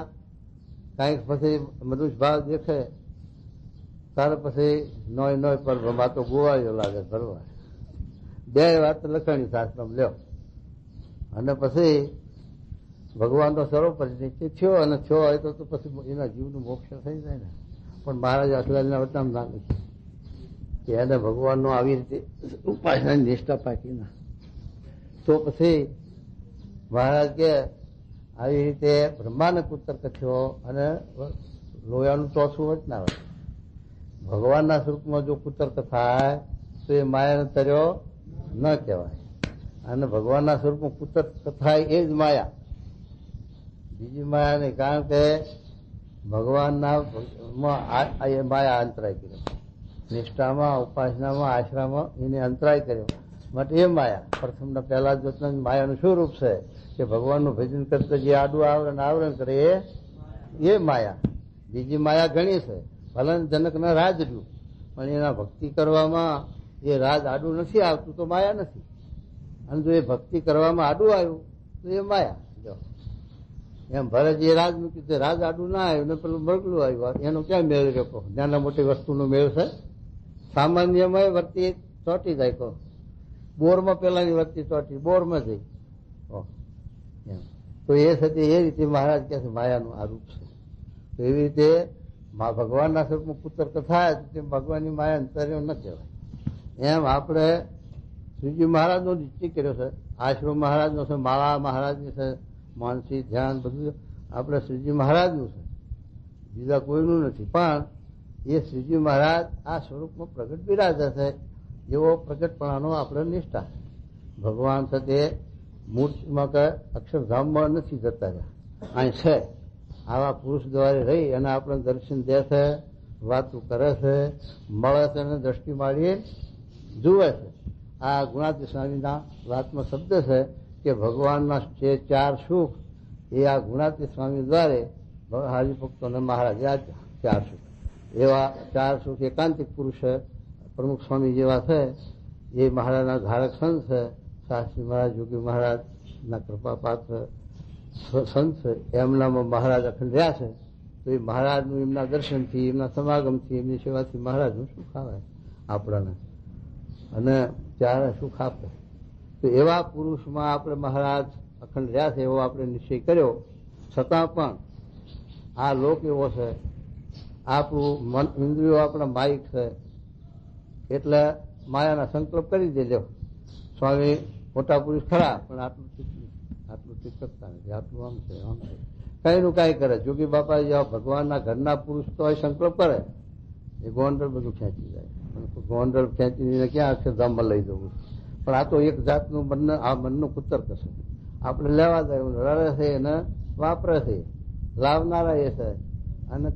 કાંઈક પછી મનુષ્ય ભાવ દેખે તારે પછી નોય પર બ્રહ્મા તો ગોવાયો લાગે ભરવા. 2 વાત લખાણી શાસ્ત્રમાં લ્યો. અને પછી ભગવાનનો સર્વોપરી નિશ્ચય થયો, અને થયો હોય તો પછી એના જીવનું મોક્ષ થઈ જાય ને. પણ મહારાજ અસલાલના વતનામ ના લખ્યું કે એને ભગવાનનો આવી રીતે ઉપાસનાની નિષ્ઠા પાકી ના. તો પછી મહારાજ કે આવી રીતે બ્રહ્માને કુતર્ક થયો, અને લોયાનું 4થું વચનાવત. ભગવાનના સ્વરૂપમાં જો કુતર્ક થાય તો એ માયાનો તર્યો ન કહેવાય. અને ભગવાનના સ્વરૂપમાં કુતર્ક થાય એ જ માયા, બીજી માયા નહીં. કારણ કે ભગવાનના માયા અંતરાય કર્યો. નિષ્ઠામાં, ઉપાસનામાં, આશ્રમમાં એને અંતરાય કર્યો. માટે એ માયા પ્રથમના પહેલા જ માયાનું શું રૂપ છે કે ભગવાનનું ભજન કરતા જે આડું આવરણ કરે એ માયા. બીજી માયા ઘણી છે. ભલે જનકના રાજ રહ્યું, પણ એના ભક્તિ કરવામાં એ રાજ આડું નથી આવતું તો માયા નથી. અને જો એ ભક્તિ કરવામાં આડું આવ્યું તો એ માયા. જો એમ ભરત એ રાજ મૂક્યું તે રાજ આડું ના આવ્યું ને પેલું મરગલું આવ્યું, એનો ક્યાં મેળ રહ્યો? નાના મોટી વસ્તુનો મેળ છે? સામાન્યમાં વર્તી ચોટી જાય. કહો બોરમાં પેલાની વર્તી ચોટી બોરમાં જઈ. તો એ સાથે એ રીતે મહારાજ કહે છે માયાનું આ રૂપ છે. તો એવી રીતે ભગવાનના સ્વરૂપમાં કુતર્ક થાય તેમ ભગવાનની માયા અંતર્યો ન કહેવાય. એમ આપણે શ્રીજી મહારાજનો નિશ્ચય કર્યો છે, આશ્રમ મહારાજનો છે, માળા મહારાજની છે, માનસી ધ્યાન બધું આપણે શ્રીજી મહારાજનું છે, બીજા કોઈનું નથી. પણ એ શ્રીજી મહારાજ આ સ્વરૂપમાં પ્રગટ બિરાજે છે એવો પ્રગટપણાનો આપણે નિષ્ઠા. ભગવાન છે તે મૂર્તિમાં કે અક્ષરધામમાં નથી જતા રહ્યા, અહીં છે. આવા પુરુષ દ્વારે રહી અને આપણે દર્શન દે છે, વાતું કરે છે, મળે છે અને દ્રષ્ટિ માળી જુએ છે. આ ગુણાતી સ્વામીના વાતમાં શબ્દ છે કે ભગવાનના જે 4 સુખ એ આ ગુણાતી સ્વામી દ્વારે હરિભક્તોને મહારાજ આ 4 સુખ. એવા 4 સુખ એકાંતિક પુરુષ પ્રમુખ સ્વામી જેવા છે એ મહારાજના ધારક સંત છે. શાસ્ત્રી મહારાજ, યોગી મહારાજ ના કૃપાપાત્ર સંત છે. એમનામાં મહારાજ અખંડ રહ્યા છે. તો એ મહારાજનું એમના દર્શનથી, એમના સમાગમથી, એમની સેવાથી મહારાજનું સુખ આવે આપણને, અને ત્યારે સુખ આપે. તો એવા પુરુષમાં આપણે મહારાજ અખંડ રહ્યા છે એવો આપણે નિશ્ચય કર્યો. છતાં પણ આ લોક એવો છે, આપણું મન ઇન્દ્રિયો આપણા માઇક છે, એટલે માયાના સંકલ્પ કરી દેજો. સ્વામી મોટા પુરુષ ખરા, પણ આટલું ઠીક કરતા નથી, આટલું આમ છે, આમ છે, કઈ નું કઈ કરે. જોગી બાપા જેવા ભગવાનના ઘરના પુરુષ તો સંકલ્પ કરે, એ ગોંડલ બધું ખેંચી જાય. ગોંડલ ખેંચીને ક્યાં અક્ષરધામમાં લઈ જવું. પણ આ તો એક જાતનું મનનું કુતર્ક છે. આપણે લેવા જાય, રડે છે એને વાપરે છે, લાવનારા એ છે અને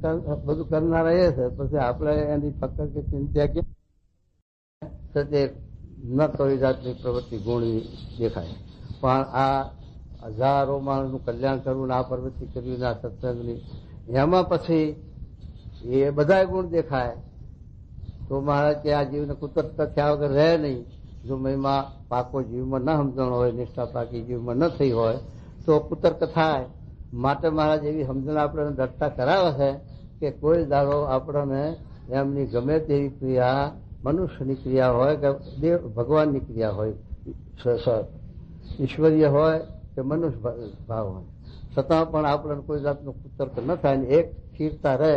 બધું કરનારા એ છે. પછી આપણે એની ફક્ત કે ચિંતા કે ન કોઈ જાતની પ્રવૃત્તિ ગુણવી દેખાય. પણ આ હજારો માણસનું કલ્યાણ કરવું, આ પ્રવૃત્તિ કરવી, આ સત્સંગની, એમાં પછી એ બધા ગુણ દેખાય. તો મહારાજ કે આ જીવને કુતર્ક થયા વગર રહે નહીં. જો મહિમા પાકો જીવમાં ન સમજણ હોય, નિષ્ઠા પાકી જીવમાં ન થઈ હોય તો કુતર્ક થાય. માટે મહારાજ એવી સમજણ આપણને દટ્ટા કરાવે છે કે કોઈ દાડો આપણને એમની ગમે તેવી ક્રિયા, મનુષ્યની ક્રિયા હોય કે દેવ ભગવાનની ક્રિયા હોય, ઈશ્વરીય હોય કે મનુષ્ય ભાવ હોય, છતાં પણ આપણને કોઈ જાતનો કુતર્ક ન થાય ને એક સ્થિરતા રહે,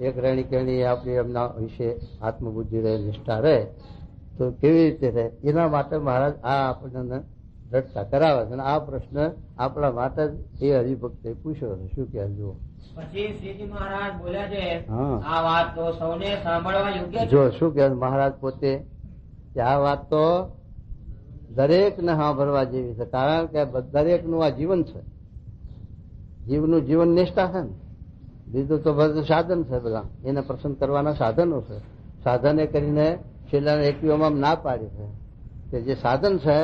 એક રહેણી કહેણી આપણી એમના વિશે આત્મબુદ્ધિ રહે, નિષ્ઠા રહે. તો કેવી રીતે રહે એના માટે મહારાજ આ આપણને દ્રઢતા કરાવે છે. અને આ પ્રશ્ન આપણા માટે જ એ હરિભક્તે પૂછ્યો છે. શું કે જુઓ. પછી શ્રીજી મહારાજ બોલ્યા છે, આ વાત તો સૌને સાંભળવા યોગ્ય છે. જો શું કે મહારાજ પોતે કે આ વાત તો દરેકને સાંભળવા જેવી છે. કારણ કે દરેકનું આ જીવન છે, જીવનું જીવન નિષ્ઠા છે ને. બીજું તો બધું સાધન છે, બધા એને પ્રસન્ન કરવાના સાધનો છે. સાધને કરીને છેલ્લા એકવીઓમાં ના પાડી છે કે જે સાધન છે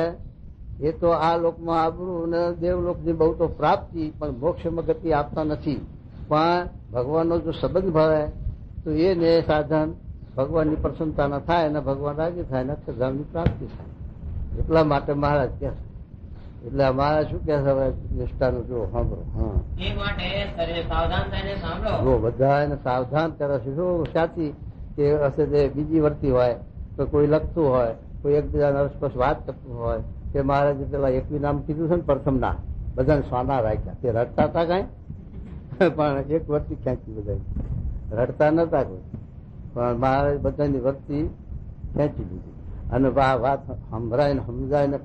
એ તો આ લોકમાં આબરૂ અને દેવલોકની બહુ તો પ્રાપ્તિ, પણ મોક્ષમાં ગતિ આપતા નથી. પણ ભગવાનનો જો સંબંધ ભાવે તો એને સાધન ભગવાનની પ્રસન્નતા ન થાય અને ભગવાન રાજી થાય ને અક્ષરધામની પ્રાપ્તિ થાય. એટલા માટે મહારાજ કહે છે. એટલે અમારે શું કે છે હવે નિષ્ઠાનું જો સાંભળો. હા, એ માટે સાવધાન થઈને સાંભળો. જો બધા એને સાવધાન કરે છે. શું સાચી કે હશે તે બીજી વર્તી હોય તો કોઈ લખતું હોય, કોઈ એકબીજાને અસ્પષ્ટ વાત કરતું હોય કે મહારાજે પેલા એકવી નામ કીધું છે ને પ્રથમ ના, બધાને સ્વાના રાખ્યા. તે રડતા હતા કઈ પણ એક વર્તી ખેંચી બધા, રડતા નતા કોઈ, પણ મહારાજ બધાની વર્તી ખેંચી દીધી. અને વાત સંભળાય ને સમજાય ને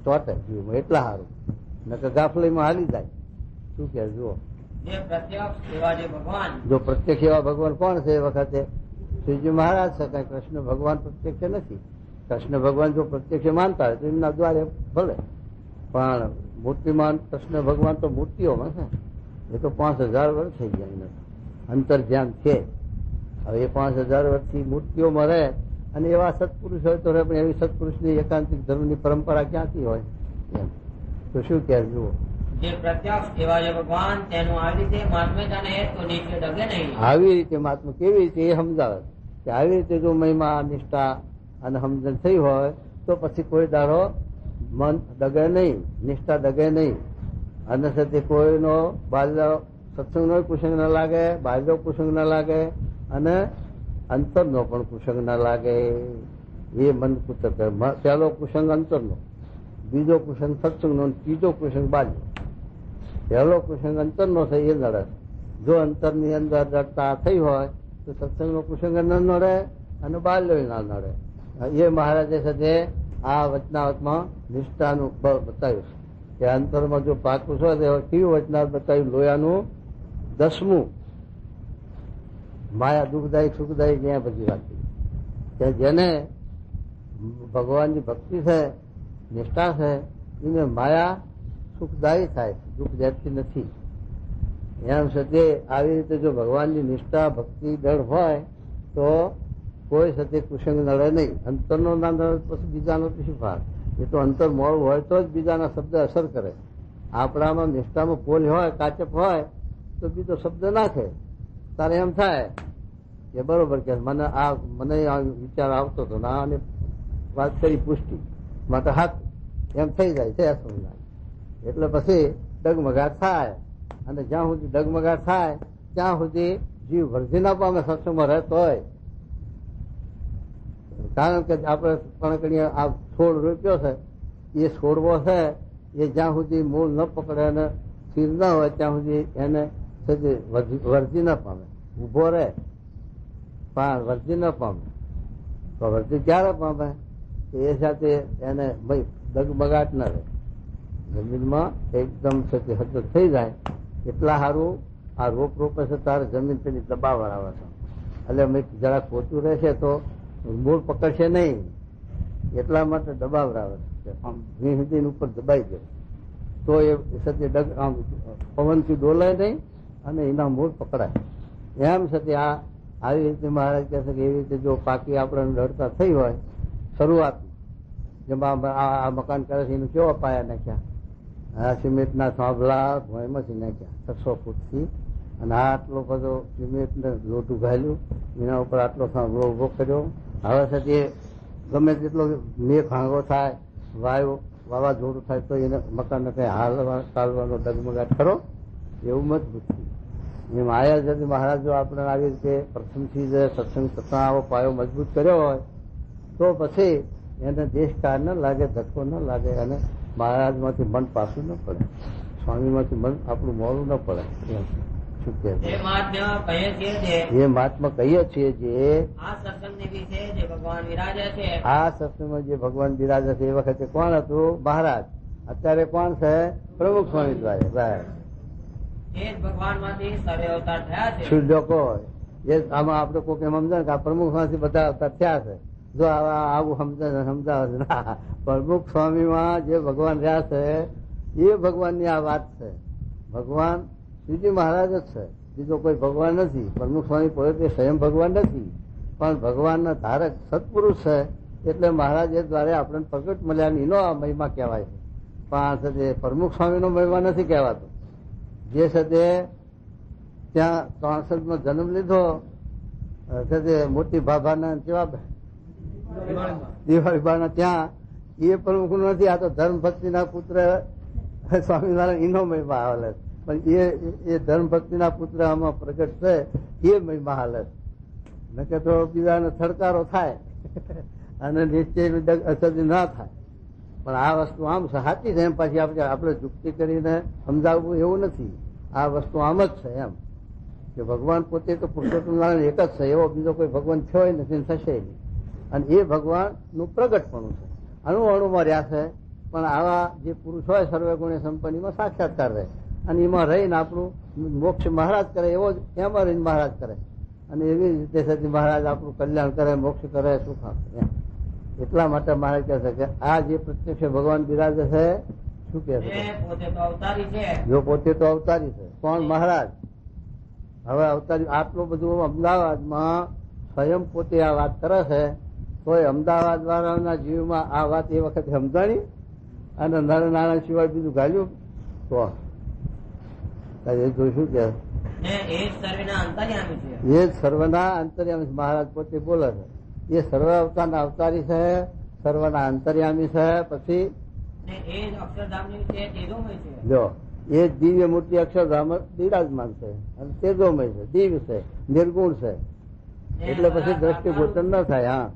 ચોટે જીવમાં, એટલા સારું. નકર ગાફલીમાં હાલી જાય. શું કે જુઓ. જો પ્રત્યક્ષ એવા ભગવાન કોણ છે એ વખતે શ્રીજી મહારાજ છે. કઈ કૃષ્ણ ભગવાન પ્રત્યક્ષ નથી. કૃષ્ણ ભગવાન જો પ્રત્યક્ષ માનતા હોય તો એમના દ્વારે ભલે, પણ મૂર્તિમાન કૃષ્ણ ભગવાન તો મૂર્તિઓમાં છે. એ તો 5000 વર્ષ થઈ ગયા એને અંતર ધ્યાન છે. હવે એ 5000 વર્ષથી મૂર્તિઓમાં રહે અને એવા સત્પુરુષ હોય તો રહે, પણ એવી સત્પુરુષની એકાંતિક ધર્મની પરંપરા ક્યાંથી હોય એમ. તો શું કહે જુઓ. જે પ્રત્યક્ષ એવા જે ભગવાન તેનું આવી રીતે મહાત્મ્ય જાણે તો નીચે ડગે નહીં. આવી રીતે મહાત્મા કેવી રીતે એ સમજાવે કે આવી રીતે જો મહિમા, નિષ્ઠા અને સમજણ થઈ હોય તો પછી કોઈ દાડો મન ડગે નહીં, નિષ્ઠા ડગે નહીં. અને સાથે કોઈનો બાલ્ય સત્સંગનો કુસંગ ન લાગે, બાલ્યો કુસંગ ન લાગે અને અંતરનો પણ કુસંગ ન લાગે. એ મન કુતર્ક. પહેલો કુસંગ અંતરનો, બીજો કુસંગ સત્સંગનો, ત્રીજો કુસંગ બાલ્યો. પહેલો કુસંગ અંતરનો છે એ નડે. જો અંતરની અંદર દડતા થઈ હોય તો સત્સંગનો કુસંગ ન નડે અને બાલ્યો ના નડે. એ મહારાજે સાથે આ વચનાવતમાં નિષ્ઠાનું બતાવ્યું છે કે અંતરમાં જો પાકું છે તો કેવું વચનાવત બતાવ્યું. લોયાનું 10મું માયા દુઃખદાયક સુખદાયક ત્યાં બધી વાત કે જેને ભગવાનની ભક્તિ છે, નિષ્ઠા છે, એને માયા સુખદાયી થાય, દુઃખ દેતી નથી. એમ સાથે આવી રીતે જો ભગવાનની નિષ્ઠા ભક્તિ દળ હોય તો કોઈ સાથે કુસંગ નડે નહીં. અંતરનો ના નડે પછી બીજાનો તો શું ભાગ. એ તો અંતર મોડું હોય તો જ બીજાના શબ્દ અસર કરે. આપણામાં નિષ્ઠામાં પોલ હોય, કાચપ હોય તો બીજો શબ્દ નાખે, તારે એમ થાય કે બરોબર કે મને આ વિચાર આવતો હતો ના, અને વાત કરી પુષ્ટિ માટે હાથ એમ થઈ જાય છે અસંજ્ઞાન. એટલે પછી ડગમગાટ થાય, અને જ્યાં સુધી ડગમગાટ થાય ત્યાં સુધી જીવ વૃદ્ધિ ના પામે સત્સંગમાં રહેતો હોય. કારણ કે આપણે કણકણીએ આ છોડ રોપ્યો છે, એ છોડવો છે એ જ્યાં સુધી મૂળ ન પકડે અને સ્થિર ન હોય ત્યાં સુધી એને વૃદ્ધિ ન પામે, ઉભો રહે પણ વૃદ્ધિ ન પામે. તો વૃદ્ધિ ક્યારે પામે? એ સાથે એને ડગમગાટ ન રહે, જમીનમાં એકદમ સતત થઈ જાય. એટલા સારું આ રોપ રોપે છે તારે જમીન પેલી દબાવવા આવે છે, એટલે જરાક પોતું રહેશે તો મૂળ પકડશે નહીં, એટલા માટે દબાવરાવે છે. આમ ભી સુધી ઉપર દબાઈ જાય તો એ સત્ય પવનથી ડોલાય નહીં અને એના મૂળ પકડાય. એમ સત્ય આવી રીતે મહારાજ કહે છે કે એવી રીતે જો પાકી આપણે લડતા થઈ હોય શરૂઆતમાં, જેમાં આ મકાન કરે છે એનું કેવા પાયા નાખ્યા, સિમેન્ટના થાંભલા ભોંયમાંથી નાખ્યા 600 ફૂટથી, અને આટલો બધો સિમેન્ટને લોટું ઘાલ્યું, એના ઉપર આટલો થાંભલો ઉભો કર્યો. હવે સાથે ગમે તેટલો મેઘ હાંગો થાય, વાવાઝોડું થાય તો એને મકાનને કઈ ચાલવાનો ડગમગાટ ખરો? એવું મજબૂત એમ આયા જતી મહારાજ જો આપણે આવી રીતે પ્રથમથી જ સત્સંગ થતા આવો પાયો મજબૂત કર્યો હોય તો પછી એને દેશકાળ ન લાગે, ધક્કો ન લાગે, અને મહારાજમાંથી મન પાછું ન પડે, સ્વામીમાંથી મન આપણું મોડું ન પડે. શું કે એ મહાત્મા કહીએ છીએ જે આ સત્સંગમાં જે ભગવાન બિરાજે છે એ વખતે કોણ હતું? મહારાજ. અત્યારે કોણ છે? પ્રમુખ સ્વામી દ્વારા ભગવાન માંથી સર્વે અવતાર થયા છે. શુદ્ધ લોકો એ આમાં આપડે કોઈ એમ સમજે કે આ પ્રમુખ માંથી બધા અવતાર થયા છે. જો આવું સમજાવે ના, પ્રમુખ સ્વામીમાં જે ભગવાન રહ્યા છે એ ભગવાનની આ વાત છે. ભગવાન શ્રીજી મહારાજ જ છે, બીજો કોઈ ભગવાન નથી. પ્રમુખ સ્વામી પોતે સ્વયં ભગવાન નથી, પણ ભગવાનના ધારક સત્પુરુષ છે. એટલે મહારાજ એ દ્વારા આપણને પ્રગટ મળ્યા એનો આ મહિમા કહેવાય છે. પણ પ્રમુખ સ્વામીનો મહિમા નથી કહેવાતો. જે છે તે ત્યાં 63માં જન્મ લીધો મોટી ભાભાના કેવા દિવાળીબાના, ત્યાં એ પ્રમુખ નથી. આ તો ધર્મ ભક્તિના પુત્ર સ્વામિનારાયણ એનો મહિમા હાલે, પણ એ ધર્મ ભક્તિના પુત્ર આમાં પ્રગટ છે એ મહિમા હાલે. નકે તો બીજાને થડકારો થાય અને નિશ્ચય ના થાય. પણ આ વસ્તુ આમ સાચી છે, એમ પાછી આપણે યુક્તિ કરીને સમજાવવું એવું નથી. આ વસ્તુ આમ જ છે એમ કે ભગવાન પોતે તો પુરુષોત્તમ નારાયણ એક જ છે, એવો બીજો કોઈ ભગવાન થયો નથી, થશે નહીં. અને એ ભગવાનનું પ્રગટપણું છે, અણુ અણુમાં રહ્યા છે. પણ આવા જે પુરુષ હોય સર્વે ગુણે સંપન્નીમાં સાક્ષાત્કાર રહે, અને એમાં રહીને આપણું મોક્ષ મહારાજ કરે એવો જ એમાં રહીને મહારાજ કરે, અને એવી રીતે સતી મહારાજ આપણું કલ્યાણ કરે, મોક્ષ કરે, સુખ આપે. એટલા માટે મહારાજ કહે છે કે આ જે પ્રત્યક્ષ ભગવાન બિરાજે છે, શું કે છે? જો પોતે તો અવતારી છે. કોણ? મહારાજ. હવે અવતારી આટલું બધું અમદાવાદમાં સ્વયં પોતે આ વાત કરે છે, તો અમદાવાદ વાળાના જીવમાં આ વાત એ વખતે સમજાણી અને નરનારાયણ સિવાય બીજું ગાલ્યું તો જોઈશું કે એ જ સર્વના અંતર્યામી મહારાજ પોતે બોલે છે. એ સર્વ અવતારના અવતારી છે, સર્વના અંતર્યામી છે. પછી જો એ દિવ્ય મૂર્તિ અક્ષરધામ બિરાજમાન છે અને તેજોમય છે, દિવ્ય છે, નિર્ગુણ છે. એટલે પછી દ્રષ્ટિ ગોચર ન થાય. હા,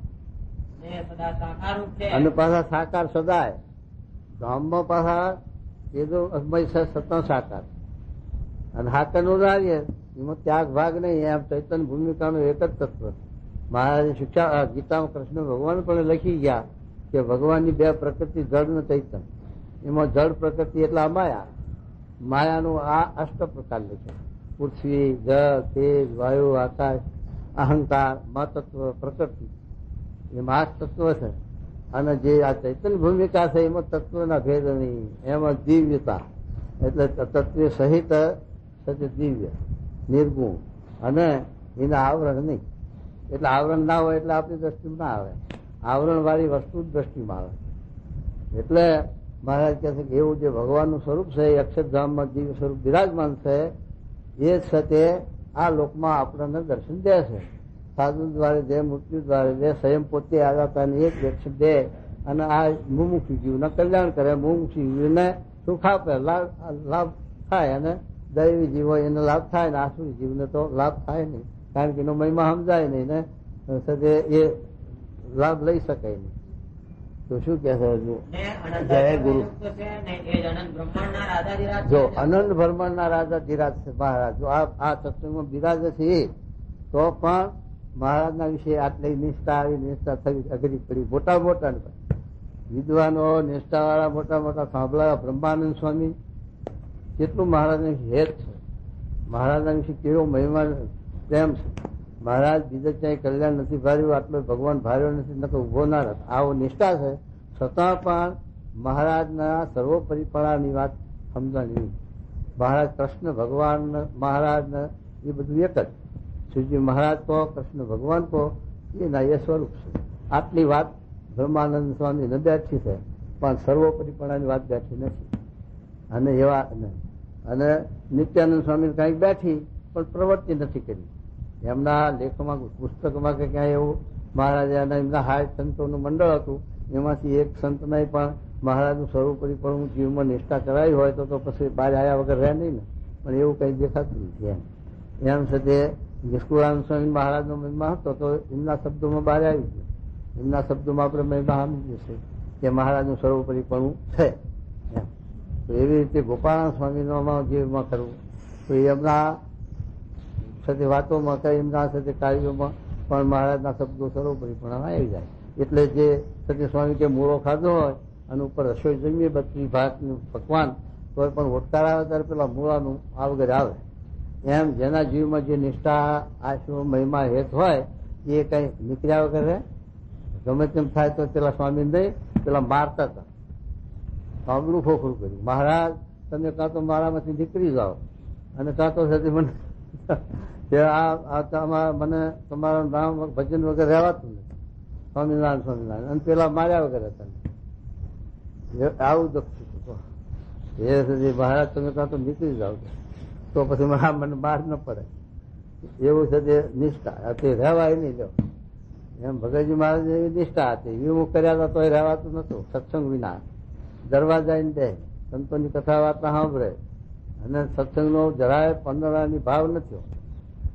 અને પાછા સાકાર સદાય ધામમાં પાછા તેજોમય છે, સતત સાકાર. અને હાકરનું નારીએ એમાં ત્યાગ ભાગ નહીં, એમ ચૈતન્ય ભૂમિકાનું એક જ તત્વ. મહારાજ શિક્ષા ગીતામાં કૃષ્ણ ભગવાન પણ લખી ગયા કે ભગવાનની બે પ્રકૃતિ જળ ને ચૈતન્ય. એમાં જળ પ્રકૃતિ એટલે માયા, માયાનું આ અષ્ટ પ્રકાર લખે: પૃથ્વી, જળ, તેજ, વાયુ, આકાશ, અહંકાર, મહતત્વ, પ્રકૃતિ. એમાં 8 તત્વ છે. અને જે આ ચૈતન્ય ભૂમિકા છે એમાં તત્વના ભેદ નહીં, એમાં દિવ્યતા એટલે તત્વ સહિત દિવ્ય નિર્ગુણ, અને એના આવરણ નહીં. એટલે આવરણ ના હોય એટલે આપણી દ્રષ્ટિમાં ના આવે, આવરણ વાળી વસ્તુ જ દ્રષ્ટિમાં આવે. એટલે મહારાજ કહે છે કે એવું જે ભગવાનનું સ્વરૂપ છે એ અક્ષરધામમાં દિવ્ય સ્વરૂપ બિરાજમાન છે, એ જ છે તે આ લોકમાં આપણને દર્શન દે છે. સાધુ દ્વારે દે, મૃત્યુ દ્વારે દે, સ્વયં પોતે આગાતાની એક વ્યક્ષ દે અને આ મુમુક્ષી જીવને કલ્યાણ કરે, મુમુક્ષી જીવને સુખ આપે, લાભ થાય, અને દૈવી જીવો એને લાભ થાય ને આસુરી જીવને તો લાભ થાય નહીં, કારણ કે એનો મહિમા સમજાય નહીં ને સદે એ લાભ લઈ શકાય નહીં. તો શું કે છે હજુ? જય ગુરુ. જો અનંત બ્રહ્માંડના રાજા ધીરાજ છે મહારાજ. જો આ સત્સંગમાં બિરાજે છે એ તો પણ મહારાજના વિશે આટલી નિષ્ઠા આવી, નિષ્ઠા થવી અઘરી પડી. મોટા મોટા વિદ્વાનો, નિષ્ઠા વાળા મોટા મોટા સાંભળાયા બ્રહ્માનંદ સ્વામી કેટલું મહારાજને હેત છે, મહારાજના વિશે કેવો મહિમા પ્રેમ છે. મહારાજ બીજે ક્યાંય કલ્યાણ નથી ભાર્યું, આટલો ભગવાન ભાર્યો નથી, ન તો ઉભો ના રહે. આવો નિષ્ઠા છે, છતાં પણ મહારાજના સર્વોપરીપણાની વાત સમજાણી. મહારાજ કૃષ્ણ ભગવાન મહારાજને એ બધું એક જ, શ્રીજી મહારાજ કહો, કૃષ્ણ ભગવાન કહો, એના એ સ્વરૂપ છે. આટલી વાત બ્રહ્માનંદ સ્વામી ને બેઠી છે, પણ સર્વોપરીપણાની વાત બેઠી નથી. અને એવા અને નિત્યાનંદ સ્વામી કઈક બેઠી પણ પ્રવૃત્તિ નથી કરી. એમના લેખમાં, પુસ્તકમાં કે ક્યાંય એવું મહારાજે એમના હાય સંતોનું મંડળ હતું, એમાંથી એક સંતને પણ મહારાજનું સર્વોપરીપણું જીવમાં નિષ્ઠા કરાવી હોય તો પછી બહાર આવ્યા વગર રહે નહીં ને, પણ એવું કઈ દેખાતું નથી. એમ છે તે નિષ્કુળાનંદ સ્વામી મહારાજનો મહિમા હતો તો એમના શબ્દોમાં બહાર આવી ગયો. એમના શબ્દોમાં આપણે મહિમા સમજીએ છીએ કે મહારાજનું સર્વોપરીપણું છે. તો એવી રીતે ગોપાળાનંદ સ્વામીનો જીવમાં કરવું તો એમના સાથે વાતોમાં કઈ, એમના સાથે કાર્યોમાં પણ મહારાજના શબ્દો સર્વોપરીપણ આવી જાય. એટલે જે સત્ય સ્વામી કે મૂળો ખાધો હોય અને ઉપર રસોઈ જમીએ 32 ભાતનું પકવાન, તો પણ ઓટકાર આવે ત્યારે પેલા મૂળાનું આ વગર આવે. એમ જેના જીવમાં જે નિષ્ઠા, આશરો, મહિમા, હેત હોય એ કઈ નીકળ્યા વગર રહે. ગમે તેમ થાય તો પેલા સ્વામી નહીં, પેલા મારતા હતા, સાંભળું ખોખરું કર્યું. મહારાજ તમે કાં તો મારામાંથી નીકળી જાઓ અને કાં તો મને મને તમારું નામ ભજન વગર રહેવાતું નથી, સ્વામિનારાયણ સ્વામિનારાયણ, અને પેલા માર્યા વગર હતા. આવું દુઃખ એ મહારાજ તમે કાં તો નીકળી જાઓ તો પછી મને બહાર ન પડે. એવું છે તે નિષ્ઠા, તે રહેવાય નહીં. લો એમ ભગતજી મહારાજ એવી નિષ્ઠા હતી, વિમુખ કર્યા હતા તો એ રહેવાતું નતું. સત્સંગ વિના દરવાજા દે, સંતોની કથા વાર્તા સાંભળે અને સત્સંગનો જરાય પંદરાની ભાવ નથી.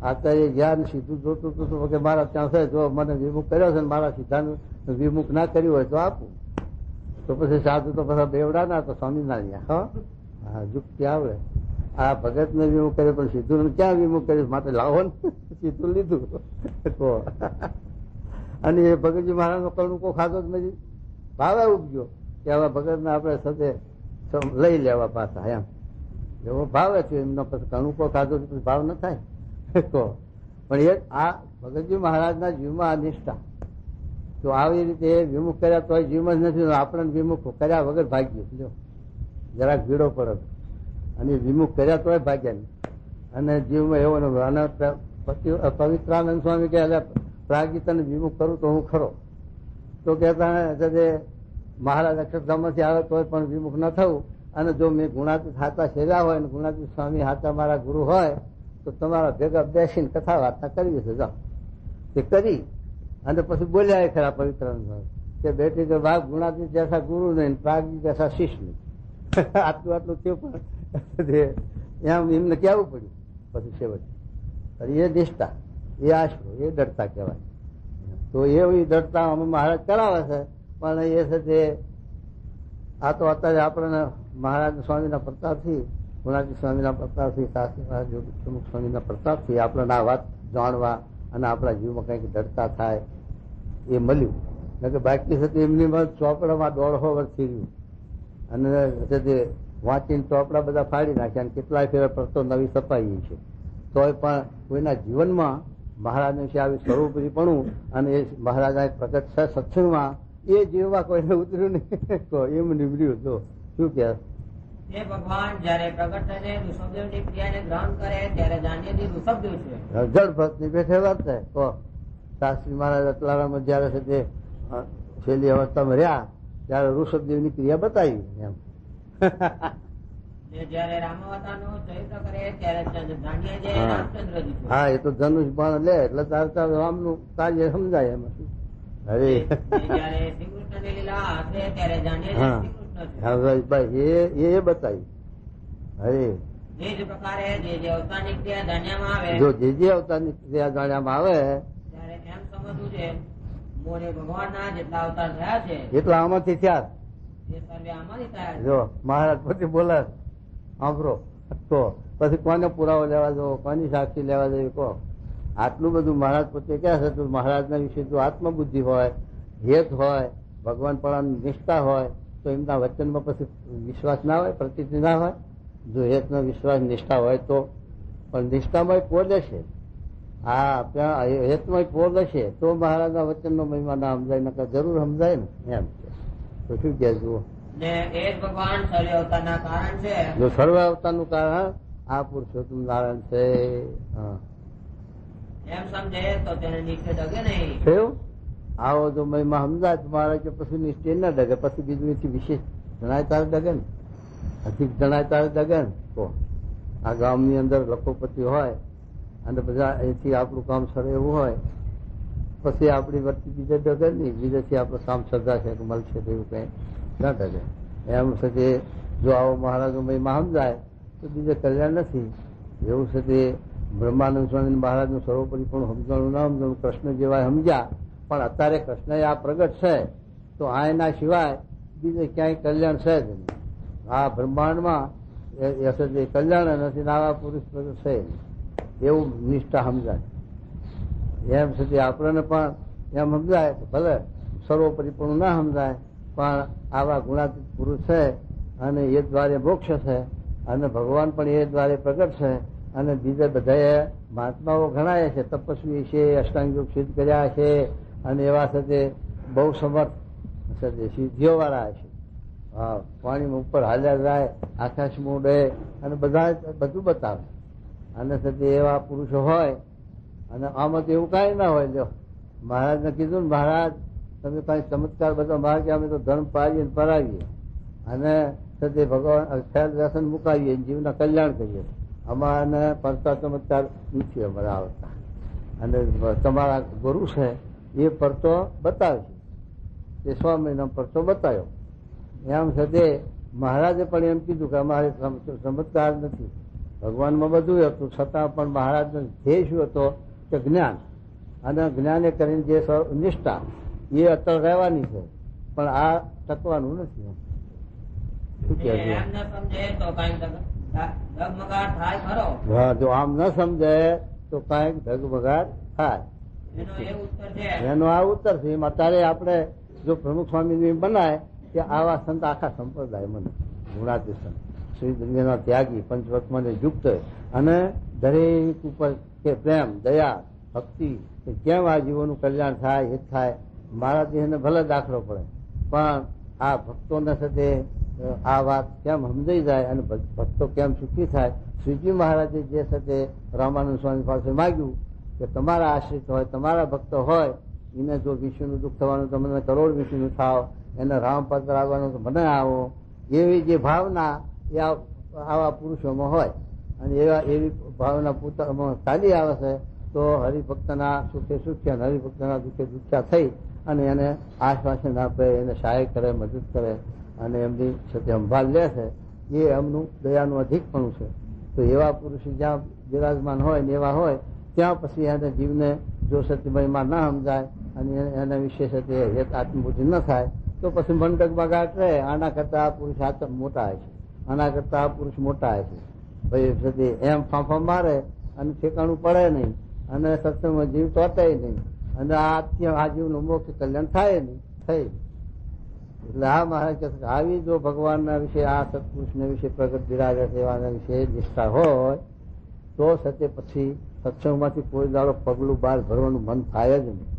આચાર્ય જ્ઞાન સીધું જોતું હતું કે મારા ત્યાં છે, જો મને વિમુખ કર્યો છે, મારા સીધાનું વિમુખ ના કર્યું હોય તો આપું. તો પછી સાધુ તો બધા બેવડા ના, તો સ્વામિનારાયણ હા યુક્તિ આવડે. આ ભગત ને વિમુખ કર્યો પણ સીધું ક્યાં વિમુખ કર્યું, માટે લાવો ને સીધું લીધું તો. અને એ ભગતજી મહારાજ નો કણુકો ખાધો જ નથી, ભાવે ઉપજ્યો કે હવે ભગત ને આપણે સાથે લઈ લેવા પાછા. એમ એવો ભાવે છે એમનો. પછી કણુકો ખાધો ભાવ ન થાય તો. પણ એ આ ભગતજી મહારાજના જીવમાં આ નિષ્ઠા, તો આવી રીતે વિમુખ કર્યા તો જીવમાં જ નથી, આપણને વિમુખ કર્યા વગર ભાગ્ય લ્યો જરાક ભીડો પડે, અને વિમુખ કર્યા તોય ભાગ્યા નહીં. અને જીવમાં એવો ન. અને પવિત્રાનંદ સ્વામી કે પ્રાગીતને વિમુખ કરું તો હું ખરો, તો કહેતા મહારાજ અક્ષરધામમાંથી આવે તોય પણ વિમુખ ન થવું. અને જો મેં ગુણાતીત હાથા સેવ્યા હોય અને ગુણાતીત સ્વામી હાથા મારા ગુરુ હોય તો તમારા ભેગા બેસીને કથા વાર્તા કરવી છે. જાઓ તે કરી અને પછી બોલ્યા ખરા પવિત્રાનંદ સ્વામી કે બેટી કે ભાગ ગુણાતીત જૈસા ગુરુ નહીં, પ્રાગી જૈસા શિષ્ય નહીં. આટલું આટલું થયું પણ એમ એમને કહેવું પડ્યું. પછી છેવટે એ નિષ્ઠા, એ આશરો, એ દઢતા કહેવાય. તો એવી દઢતા અમે મહારાજ કરાવે છે. પણ એ છે તે આ તો અત્યારે આપણને મહારાજ સ્વામીના પ્રતાપથી, ગુણાજી સ્વામીના પ્રતાપથી, શાસ્ત્રી મહારાજ પ્રમુખ સ્વામીના પ્રતાપથી આપણને આ વાત જાણવા અને આપણા જીવમાં કંઈક દઢતા થાય એ મળ્યું. કે બાકી છે એમની ચોપડામાં 150 વર્ષથી રહ્યું અને તે વાંચીને ચોપડા બધા ફાડી નાખ્યા અને કેટલાય ફેર પ્રતો નવી છપાઈ છે. તોય પણ કોઈના જીવનમાં મહારાજ વિશે આવી સ્વરૂપરીપણું અને એ મહારાજા પ્રગટ છે સત્સંગમાં એ જીવમાં કોઈને ઉતર્યું નહીં. એમ નીવડ્યું તો શું કે ભગવાન જયારે પ્રગટ થઈને ઋષભદેવની ક્રિયાને ગ્રહણ કરે ત્યારે જાણીએ ઋષભદેવ છે. જળ ભક્તની બેઠે વાત થાય. તો શાસ્ત્રી મહારાજ અતલારામાં જયારે છે તે છેલ્લી અવસ્થામાં રહ્યા ત્યારે ઋષભદેવની ક્રિયા બતાવી. એમ ને જ્યારે રામાવતારનું ચરિત્ર કરે ત્યારે જાણીએ જે હા. રામચંદ્રજી છે. હા, એ તો ધનુષ બાણ લે એટલે તાર રામનું કાર્ય સમજાય એમાં શું. અરે ને જ્યારે શ્રી કૃષ્ણની લીલા હશે ત્યારે જાણીએ જે હા શ્રી કૃષ્ણ છે. હા ભાઈ એ બતાવી. અરે એ જ પ્રકારે જે અવતારની ક્રિયા જાણ્યામાં આવે જો જે અવતારની ક્રિયા જાણ્યામાં આવે ત્યારે એમ સમજવું છે મોરે ભગવાનના જેટલા અવતાર થયા છે એટલા આમાંથી થયા. એ સર્વે આમાંથી થયા છે. જો મહારાજ પછી બોલે સાંભળો તો પછી કોને પુરાવો લેવા દો, કોની સાક્ષી લેવા દો કહો. આટલું બધું મહારાજ પોતે કહે છે તો મહારાજના વિશે જો આત્મબુદ્ધિ હોય, હેત હોય, ભગવાન પણ નિષ્ઠા હોય તો એમના વચનમાં પછી વિશ્વાસ ના હોય, પ્રતીતિ ના હોય. જો હેતનો વિશ્વાસ નિષ્ઠા હોય તો પણ નિષ્ઠામાં પોર લેશે. હા, ત્યાં હેતમાં પોર લેશે તો મહારાજના વચનનો મહિમા ના સમજાય, નકર જરૂર સમજાય ને એમ છે. તો શું કે જુઓ, ને એ જ ભગવાન સર્વે અવતારના કારણ છે. જો સર્વ અવતારનું કારણ આ પુરુષોત્તમ નારાયણ છે. હા, એમ સમજે તો તેને નીચે ડગે નહીં. થયું. આવો જો મહિમા સમજાય તો મારે કે પછી નિશ્ચય ના ડગે, પછી બીજું વિશેષ જણાય તારે ડગે ને, અધિક જણાય તારે ડગે ને. તો આ ગામની અંદર લખોપતિ હોય અને બધા અહીંથી આપણું કામ સરે એવું હોય પછી આપણી વર્તી બીજે ડગે નહીં, બીજેથી આપણું કામ શ્રદ્ધા છે કે મળશે એવું કઈ ના ડગે. એમ છે કે જો આવો મહારાજનો મહિમા સમજાય તો બીજે કલ્યાણ નથી. એવું છે તે બ્રહ્માનંદ સ્વામી મહારાજનું સર્વોપરી પણ સમજણું ના સમજણું, કૃષ્ણ જેવા સમજ્યા પણ અત્યારે કૃષ્ણ આ પ્રગટ છે તો આ એના સિવાય બીજે ક્યાંય કલ્યાણ છે જ નહીં. આ બ્રહ્માંડમાં કલ્યાણ નથી, આવા પુરુષ પ્રગટ છે એવું નિષ્ઠા સમજાય. એમ સુધી આપણને પણ એમ સમજાય ભલે સર્વોપરી પણ ના સમજાય પણ આવા ગુણાતીત પુરુષ છે અને એ દ્વારે મોક્ષ છે અને ભગવાન પણ એ દ્વારે પ્રગટ છે અને બીજા બધા મહાત્માઓ ઘણા છે, તપસ્વી છે, અષ્ટાંગ યોગ સિદ્ધ કર્યા છે અને એવા સાથે બહુ સમર્થ સાથે સિદ્ધિઓ વાળા છે. હા, પાણીમાં ઉપર હાલ્યા જાય, આકાશમાં ઉડે અને બધું બતાવે અને સાથે એવા પુરુષો હોય. અને આમાં તો એવું કઈ ના હોય. જો મહારાજને કીધું ને, મહારાજ તમે કઈ ચમત્કાર બધો મહારાજ અમે તો ધર્મ પાડીએ પરાવીએ અને સાથે ભગવાન ખ્યાલ વ્યસન મુકાવીએ, જીવના કલ્યાણ કરીએ. અમારાને પડતા ચમત્કાર નથી અમારા આવતા અને તમારા ગુરુ છે એ પડતો બતાવે છે, એ 6 મહિના પડતો બતાવ્યો. એમ સાથે મહારાજે પણ એમ કીધું કે અમારે ચમત્કાર નથી, ભગવાનમાં બધું હતું છતાં પણ મહારાજનો ધ્યેય શું હતો કે જ્ઞાન, અને જ્ઞાને કરીને જે નિષ્ઠા એ અત્યારે રહેવાની છે પણ આ ટકવાનું નથી. શું કે એમ ન સમજે તો કઈ ડગમગાટ થાય ખરો. હા, જો આમ ન સમજે તો કઈક ધગમગાટ થાય. એનો એ ઉત્તર છે. એનો આ ઉત્તર છે. એમ અત્યારે આપણે જો પ્રમુખ સ્વામી બનાય કે આવા સંત આખા સંપ્રદાય મને ગુણાતી સંત શ્રી દુનિયાના ત્યાગી પંચવર્તમાને યુક્ત અને દરેક ઉપર કે પ્રેમ, દયા, ભક્તિ કેમ આ જીવોનું કલ્યાણ થાય, હિત થાય. મારા દેહને ભલે દાખલો પડે પણ આ ભક્તોને સાથે આ વાત કેમ સમજાઈ જાય અને ભક્તો કેમ સુખી થાય. શ્રીજી મહારાજે જે સાથે રામાનંદ સ્વામી પાસે માગ્યું કે તમારા આશ્રિત હોય, તમારા ભક્તો હોય, એને જો વિષ્ણુનું દુઃખ થવાનું તો મને કરોડ વિષ્ણુનું થાવ, એને રામપત્ર આવવાનું તો મને આવો, એવી જે ભાવના એ આવા પુરુષોમાં હોય અને એવી ભાવના પોતામાં ચાલી આવે છે તો હરિભક્તના સુખે સુખ્ય અને હરિભક્તના દુઃખે દુખ્યા થઈ અને એને આશ્વાસન આપે, એને સહાય કરે, મદદ કરે અને એમની સાથે સંભાળ લે છે. એ એમનું દયાનું અધિકપણું છે. તો એવા પુરુષ જ્યાં બિરાજમાન હોય ને એવા હોય ત્યાં પછી એને જીવને જો સત્યમયમાં ના સમજાય અને એના વિશે સાથે હેત આત્મબુદ્ધિ ન થાય તો પછી મંડક બગાટ રહે. આના કરતા આ પુરુષ મોટા છે, આના કરતા આ પુરુષ મોટા છે. ભાઈ એમ ફાંફા મારે અને ઠેકાણું પડે નહીં અને સત્સંગમાં જીવ તોટાય નહીં અને આ જીવનું મોક્ષ કલ્યાણ થાય નહીં થઈ. એટલે આ મહારાજ કહે છે આવી જો ભગવાનના વિશે આ સત્પુરુષના વિશે પ્રગટ બિરાજે સેવાના વિશે નિષ્ઠા હોય તો સત્ય પછી સત્સંગમાંથી કોઈ દાડો પગલું બહાર ભરવાનું મન થાય જ નહીં.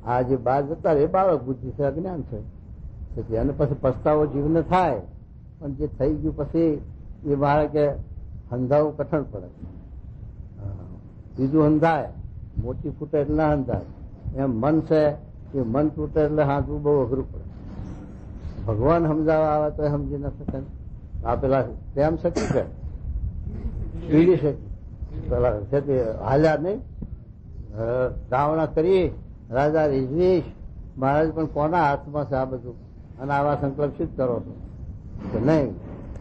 આ જે બહાર જતા એ બાળક બુદ્ધિ છે, અજ્ઞાન છે અને પછી પસ્તાવો જીવને થાય પણ જે થઈ ગયું પછી એ મારે કે હંધાવું કઠણ પડે. બીજું હંધાય, મોટી ફૂટે એટલે ના હંધાય. એમ મન છે એ મન તૂટે એટલે હાથવું બહુ અઘરું પડે. ભગવાન સમજાવવા આવે તો સમજી ન શકે આ પેલા તેમ શકી છે પીડી શકી પેલા છે તે હાલ્યા નહીં રાવણા કરી રાજા રીઝવીશ મહારાજ પણ કોના હાથમાં છે આ બધું અને આવા સંકલ્પ સિદ્ધ કરો છો કે નહીં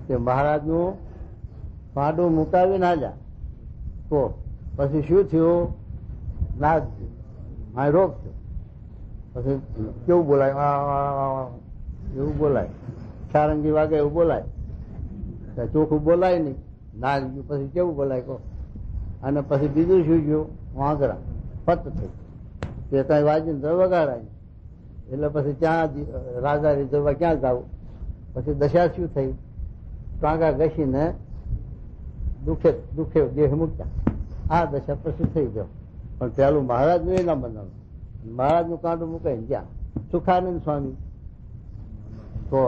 તે મહારાજનું પાડું મુકાવીને હાલ્યા તો પછી શું થયું નાદ માય રોગ થયો પછી કેવું બોલાય એવું બોલાય સારંગી વાગે એવું બોલાય ચોખ્ખું બોલાય નહીં ના ગયું પછી કેવું બોલાય કહો અને પછી બીજું શું ગયું વાંદરા પત થઈ તે કઈ વાજીને વગાડાય એટલે પછી ત્યાં રાજા રીઝવવા ક્યાં જવું પછી દશા શું થઈ ટાંગા ઘસીને દુખે દેહ મૂક્યા આ દશા પછી થઈ ગયો પણ પેલું મહારાજનું એ ના બનાવ્યું મહારાજનું કાંટું મૂકાય જ્યાં સુખાનંદ સ્વામી તો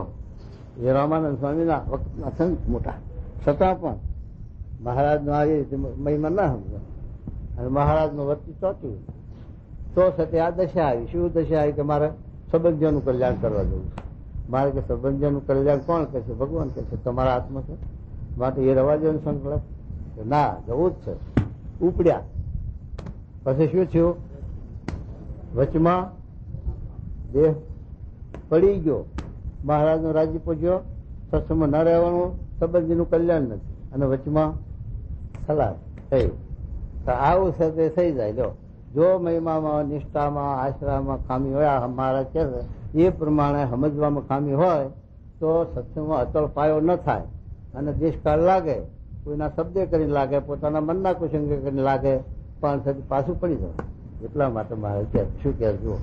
એ રામાનંદ સ્વામીના વખતના સંત મોટા છતાં પણ મહારાજનો આવી રીતે મહિમા ના સમજો અને મહારાજનું વર્તી ચોચ્યું તો સાથે આ દશા આવી શું દશા આવી કે મારે સંબંધીઓનું કલ્યાણ કરવા જવું છે મારે કે સંબંધીઓનું કલ્યાણ કોણ કરશે ભગવાન કરશે તમારા હાથમાં છે માટે એ રવાજોનો સંકલ્પ ના જવું જ છે ઉપડ્યા પછી શું થયું વચમાં દેહ પડી ગયો મહારાજનો રાજી પૂજ્યો સત્સંગમાં ન રહેવાનું સંબંધીનું કલ્યાણ નથી અને વચમાં ખલાસ થઈ આવું છે તે થઈ જાય લો જો મહિમામાં નિષ્ઠામાં આશરામાં ખામી હોય મહારાજ કહે એ પ્રમાણે સમજવામાં ખામી હોય તો સત્સંગમાં અચળ પાયો ન થાય અને દેશકાળ લાગે કોઈના શબ્દે કરીને લાગે પોતાના મનના કુસંગે કરીને લાગે પણ પાછું પડી જાય એટલા માટે મારે કે શું કે જુઓ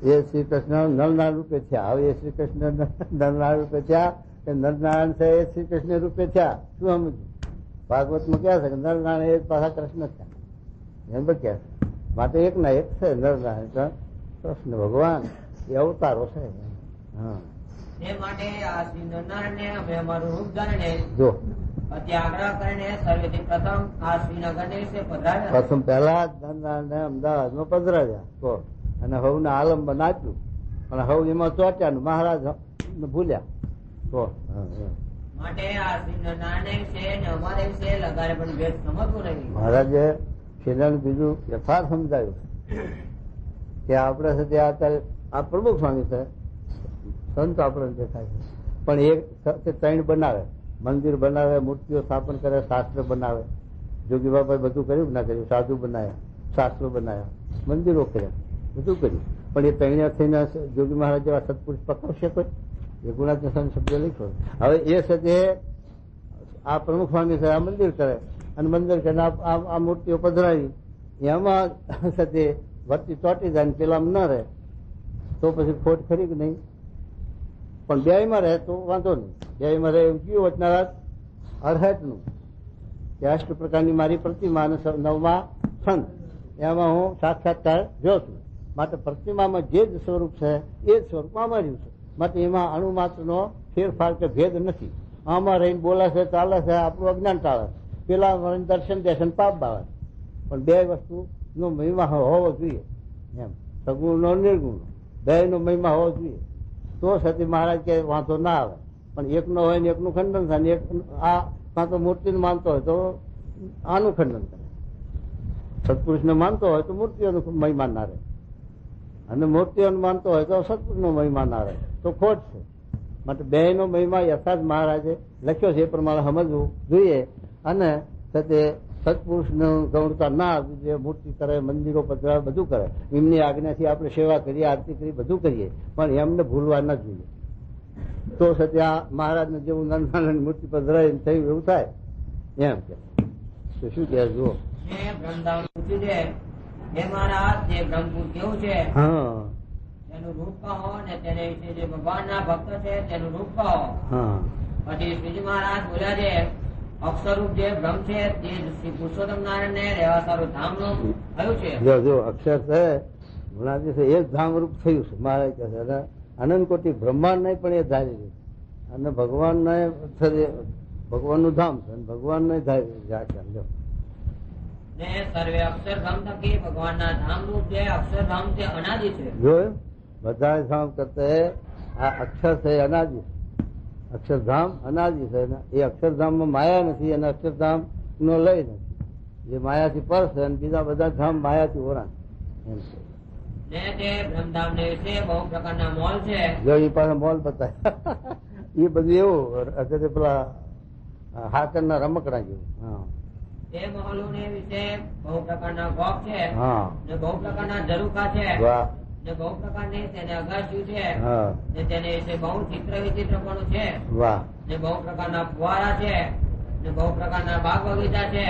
એ શ્રી કૃષ્ણ નરનારાયણ રૂપે થયા હવે એ શ્રી કૃષ્ણ નરનારાયણ રૂપે થયા કે નરનારાયણ છે એ શ્રી કૃષ્ણ રૂપે થયા શું સમજ્યું ભાગવતમાં ક્યાં છે કે નરનારાયણ એ પાછા કૃષ્ણ થયા એમ ક્યાં છે માટે એક ના એક છે નરનારાયણ કૃષ્ણ ભગવાન એ અવતારો છે હા એ માટે આ શ્રી નરનારાયણ અમે અમારું રૂપ જાણીને જો આગ્રહ કરીને સર્વેથી પ્રથમ આ શ્રીનગર ને પધરાવ્યા પ્રથમ પહેલા જ નરનારાયણ અમદાવાદમાં પધરાવ્યા તો અને હવને આલમમાં નાચ્યું અને હવ એમાં ચોટ્યા મહારાજ ભૂલ્યા તો માટે આ શ્રી નરનારાયણ વિશે ને અમારે વિશે લગાડે પણ ભેદ સમજવું નહીં મહારાજે છેલ્લાનું બીજું યથાર્થ સમજાયું કે આપણે છે ત્યાં અત્યારે આ પ્રમુખ સ્વામી છે સંત આપણને દેખાય છે પણ એક ત્રણ બનાવે મંદિર બનાવે મૂર્તિઓ સ્થાપન કરે શાસ્ત્ર બનાવે જોગી બાપાએ બધું કર્યું ના કર્યું સાધુ બનાવ્યા શાસ્ત્રો બનાવ્યા મંદિરો કર્યા બધું કર્યું પણ એ ત્રણે થઈને જોગી મહારાજ જેવા સત્પુરુષ પકવશે કોઈ એ ગુણાત્મક શબ્દ લખ્યો હવે એ સાથે આ પ્રમુખ સ્વામી છે આ મંદિર કરે અને મંદિર કરીને આ મૂર્તિઓ પધરાવી એમાં સાથે વર્તી ચોટી જાય પેલા ન રહે તો પછી ખોટ ખરી કે નહીં પણ બેયમાં રહે તો વાંધો નહીં બેયમાં રહે એવું કયું વચનારા અરહતનું કે અષ્ટ પ્રકારની મારી પ્રતિમા અને 9મા છંદ એમાં હું સાક્ષાત્કાર જોઉં છું માટે પ્રતિમામાં જે જ સ્વરૂપ છે એ જ સ્વરૂપમાં અમાર્યું છે માટે એમાં અણુ માત્રનો ફેરફાર કે ભેદ નથી આમાં રહીને બોલે છે ચાલે છે આપણું અજ્ઞાન ટાળે પેલા દર્શન દેશન પાપ બાવે પણ બે વસ્તુનો મહિમા હોવો જોઈએ એમ સગુણનો નિર્ગુણનો બે નો મહિમા હોવો જોઈએ તો સતી મહારાજ કે વાંધો ના આવે પણ એકનો હોય ને એકનું ખંડન થાય ને એક આ કાં તો મૂર્તિને માનતો હોય તો આનું ખંડન કરે સત્પુરુષને માનતો હોય તો મૂર્તિઓનો મહિમા ના રહે અને મૂર્તિઓને માનતો હોય તો સત્પુરુષનો મહિમા ના રહે તો ખોટ છે માટે બે નો મહિમા યથાર્થ મહારાજે લખ્યો છે એ પ્રમાણે સમજવું જોઈએ અને તે સત્પુરુષનું ગૌણતા ના આપવી જોઈએ મૂર્તિ કરે મંદિરો પધરાવે બધું કરે એમની આજ્ઞાથી આપણે સેવા કરીએ આરતી કરીએ બધું કરીએ પણ એમને ભૂલવા ના જોઈએ તો ત્યાં મહારાજને જેવું નરનારાયણ મૂર્તિ પધરાય થયું એવું થાય એમ કે શું કહે જુઓ તેનું રૂપ કહો ને તેને વિશે જે ભગવાનના ભક્ત છે તેનું રૂપ કહો. પછી શ્રીજી મહારાજ બોલ્યા છે અક્ષરરૂપ જે બ્રહ્મ છે તે શ્રી પુરુષોત્તમ નારાયણ ને રહેવા સારું ધામ નું થયું છે. જો અક્ષર છે ગુણાજી છે એ જ ધામ રૂપ થયું છે મહારાજ કહે છે અનંત કોટી બ્રહ્માંડ નહીં પણ એ ધારી અને ભગવાન નું ધામ છે ભગવાન ને ધારી સર્વે અક્ષરધામ થકી ભગવાનના ધામ રૂપ જે અક્ષરધામ તે અનાદિ છે. જોયું બધા ધામ કરતા આ અક્ષર છે અનાદિ, અક્ષરધામ અનાદિ છે. એ અક્ષરધામમાં માયા નથી અને અક્ષરધામ નો લય નથી. જે માયાથી પર છે અને બીજા બધા ધામ માયાથી ઓરાણ એમ છે. ને તે બ્રહ્મધામ ને વિશે બહુ પ્રકારના મોલ છે. જો એ પાસે મોલ બતાય એ બધું એવું અત્યારે પેલા હાકરના રમકડા જેવું. હા, તે મહોલો ને વિશે બહુ પ્રકારના ગોપ છે. હા, ને બહુ પ્રકારના ઝરૂખા છે. વાહ, ને બહુ પ્રકારની તેને અગાશિયું છે. હા, ને તેને વિશે બહુ ચિત્ર વિચિત્ર પણ છે. વાહ, ને બહુ પ્રકારના ફુવારા છે. ને બહુ પ્રકારના બાગ બગીચા છે.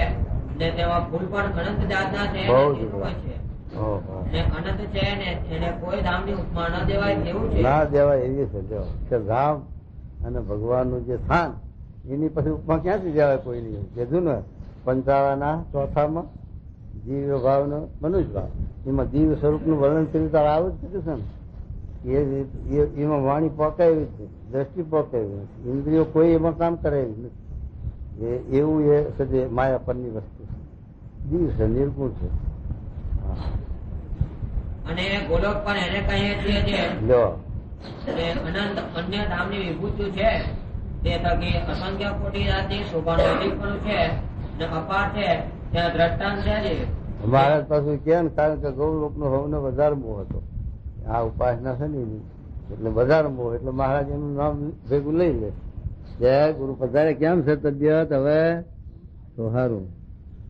ને તેમાં ફૂલ પણ અનંત જાતના છે. બહુ ને જ તેનું વાહ. છે. ઓહો. ને અનંત છે ને એને કોઈ ધામની ઉપમા ન દેવાય તેવું છે. ના દેવાય એવી છે. જો અક્ષરધામ અને ભગવાનનું જે સ્થાન એની પછી ઉપમા ક્યાંથી દેવાય કોઈ નહીં. કીધું ને પંચાળાના ચોથામાં દિવ્ય ભાવનો મનુષ્ય ભાવ, એમાં દિવ્ય સ્વરૂપનું વર્ણન કર્યું તારે આવું જ કીધું છે ને. એમાં વાણી પોકાવી છે, દ્રષ્ટિ પોકાવી, ઇન્દ્રિયો કોઈ એમાં કામ કરે નથી. એવું એ સજે માયા પરની વસ્તુ છે, દિવ્ય છે, નિર્ગુણ છે. અને ગોલોક પણ એને કહીએ છીએ જે લો કે અનંત અન્ય ધામની વિભૂતિ છે. તે થકી અસંખ્ય કોટી જાતની શોભાનું અધિકપણું છે ને અપાર છે. ત્યાં દ્રષ્ટાંત છે જે મહારાજ પાછું કે ને, કારણ કે ગૌલોક નો સૌને વધારે મોહ હતો. આ ઉપાસના છે ને એની એટલે વધારે મોહ, એટલે મહારાજ એનું નામ ભેગું લઈ લે. જય ગુરુ પધારે. કેમ છે તબિયત હવે? તો સારું.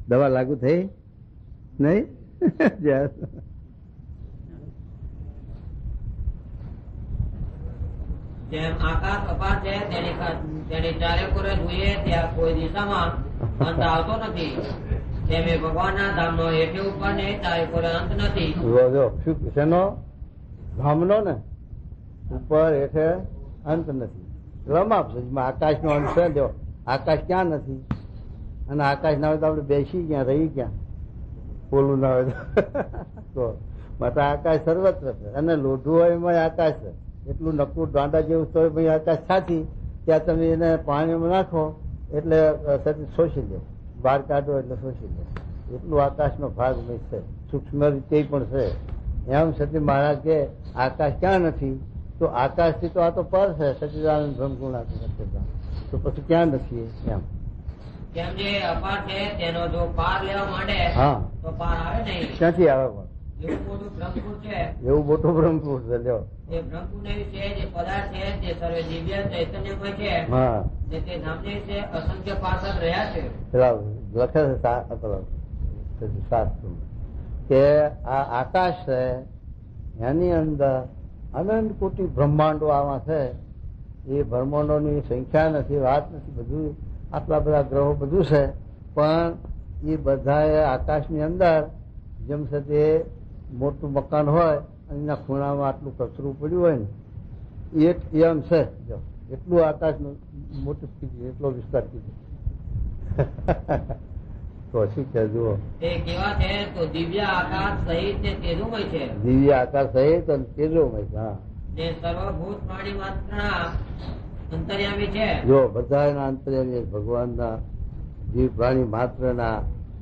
દવા લાગુ થઈ નહીં? જય જેમ આકાશ અપાર છે તેની ચારે કોરે જોઈએ ત્યાં કોઈ દિશામાં અંત આવતો નથી. તેમ એ ભગવાનના ધામનો હેઠે ઉપર ને ચારે કોરે અંત નથી. જો શું શેનો ધામનો ને ઉપર હેઠે અંત નથી. રમાપ છે આકાશ નો અંત છે. જો આકાશ ક્યાં નથી અને આકાશ ના હોય તો આપડે બેસી ક્યાં, રહી ક્યાં? પોલું ના હોય તો માટે આકાશ સર્વત્ર છે. અને લોઢું હોય એમાં આકાશ છે. એટલું નકરું દાંડા જેવું તો ભાઈ આકાશ સાચી, ત્યાં તમે એને પાણીમાં નાખો એટલે શોષી લે, બહાર કાઢો એટલે શોષી લે. એટલું આકાશનો ભાગ છે, સૂક્ષ્મ રીતે પણ છે. એમ સતી મહારાજ કે આકાશ ક્યાં નથી? તો આકાશથી તો આ તો પર છે, સચિદાનંદ બ્રહ્મગુણ તો પછી ક્યાં નથી એમ. કેમ જે અપાર છે તેનો જો પાર લેવા માંડે હા, તો પાર આવે નહીં. ક્યાંથી આવે પણ? એવું મોટું બ્રહ્મપુર છે. એવું મોટું બ્રહ્મપુર છે. લ્યો એ બ્રહ્મપુર ને વિશે જે પદાર્થ છે તે સર્વે દિવ્ય ચૈતન્યમય છે. હા, ને તે ધામને વિશે અસંખ્ય પાર્ષદ રહ્યા છે. પેલા લખે છે શાસ્ત્ર કે આ આકાશ છે એની અંદર અનંત કોટી બ્રહ્માંડો આવા છે. એ બ્રહ્માંડોની સંખ્યા નથી, વાત નથી, બધું આટલા બધા ગ્રહો બધું છે. પણ એ બધા આકાશની અંદર જેમ છે તે મોટું મકાન હોય અને એના ખૂણામાં આટલું કચરું પડ્યું હોય ને એમ છે. જો એટલું આકાશનું મોટું કીધું, એટલો વિસ્તાર કીધું. તો શું કે જુઓ, તે કેવા છે તો દિવ્ય આકાશ સહિત તે તેજોમય છે. દિવ્ય આકાશ સહિત અને તેજોમય. હા, તે સર્વભૂત પ્રાણી માત્રના અંતર્યામી છે. જો બધા અંતર્યામી ભગવાનના જીવ પ્રાણી માત્રના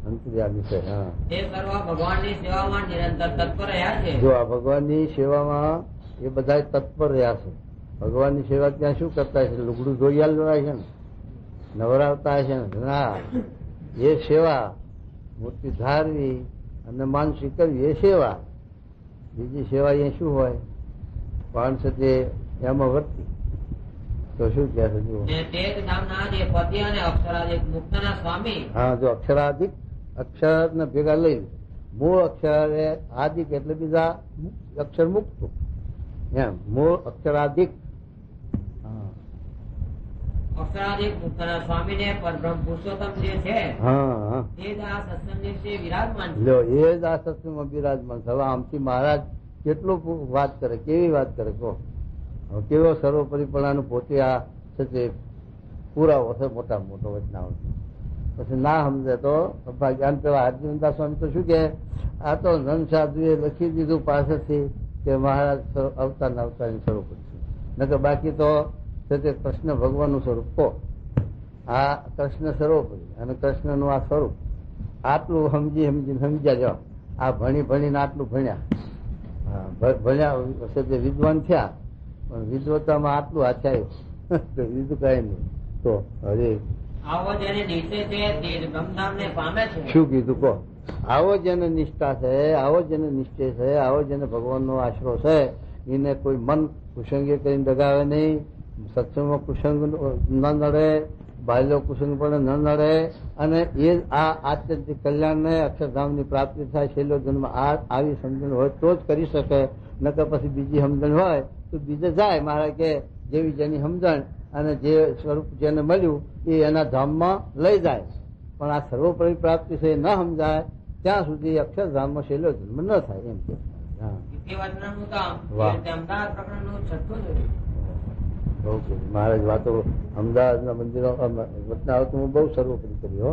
અંતર્યામી છે. હા, તે સર્વ ભગવાનની સેવામાં નિરંતર તત્પર રહ્યા છે. જો આ ભગવાનની સેવામાં એ બધા તત્પર રહ્યા છે. ભગવાનની સેવા ત્યાં શું કરતા છે? લુગડું ધોઈ આલવા છે ને, નવરાવતા છે ને. ના, એ સેવા મૂર્તિ ધારવી અને માનસી કરવી એ સેવા. બીજી સેવા એ શું હોય? પણ છે તે એમાં વર્તી. તો શું કહે છે જુઓ. ને તે જ નામના જે પતિ અને અક્ષરાધિક મુક્તના સ્વામી. હા, જો અક્ષરાધિક, અક્ષર ને ભેગા લઈ મૂળ અક્ષર આદિક એટલે બીજા અક્ષર મુક્ત એમ. મૂળ અક્ષરાધિક. અક્ષરાધિક મુક્તના સ્વામી ને પરબ્રહ્મ પુરુષોત્તમ જે છે હા, તે જ આ સત્સંગ દિવસે વિરાજમાન છે. લ્યો એ જ આ સત્સંગમાં બિરાજમાન. હવે આમથી મહારાજ કેટલું વાત કરે, કેવી વાત કરે કહો. કેવો સર્વોપરીપણાનું પોતે આ છે તે પુરાવો છે મોટા મોટો વચનાઓ. પછી ના સમજે તો જ્ઞાન પેલા હાર્દિનંદા સ્વામી તો શું કે આ તો નન સાધુએ લખી દીધું પાછળથી કે મહારાજ અવતારના અવતારની સ્વરૂપ છે. ન કે બાકી તો છે તે કૃષ્ણ ભગવાનનું સ્વરૂપ કહો. આ કૃષ્ણ સર્વોપરી અને કૃષ્ણનું આ સ્વરૂપ આટલું સમજીને સમજ્યા જાઓ. આ ભણીને આટલું ભણ્યા. ભણ્યા હશે તે વિદ્વાન થયા, પણ વિદ્વતામાં આટલું આછાયું બીજું કઈ નહીં. તો હરે આવો જેને નિશ્ચય છે તે જ બ્રહ્મધામને પામે છે. શું કીધું કહો? આવો જેને નિષ્ઠા છે, આવો જેને નિશ્ચય છે, આવો જેને ભગવાનનો આશરો છે, એને કોઈ મન કુસંગે કરીને દગાવે નહીં, સત્સંગમાં કુસંગ ન નડે, બાલ્યો કુસંગ પણ ન નડે, અને એ આ આત્યંતિક કલ્યાણને અક્ષરધામની પ્રાપ્તિ થાય. છેલ્લો જન્મ આવી સમજણ હોય તો જ કરી શકે, નકર પછી બીજી સમજણ હોય તો બીજે જાય. મારા કે જેવી જેની સમજણ અને જે સ્વરૂપ જેને મળ્યું એ એના ધામમાં લઈ જાય. પણ આ સર્વોપરી પ્રાપ્તિ છે એ ન સમજાય ત્યાં સુધી અક્ષરધામમાં છેલ્લો જન્મ ન થાય. એમ કે મહારાજ વાતો અમદાવાદના મંદિરો વચનાવતમાં બહુ સર્વોપરી કરી હો.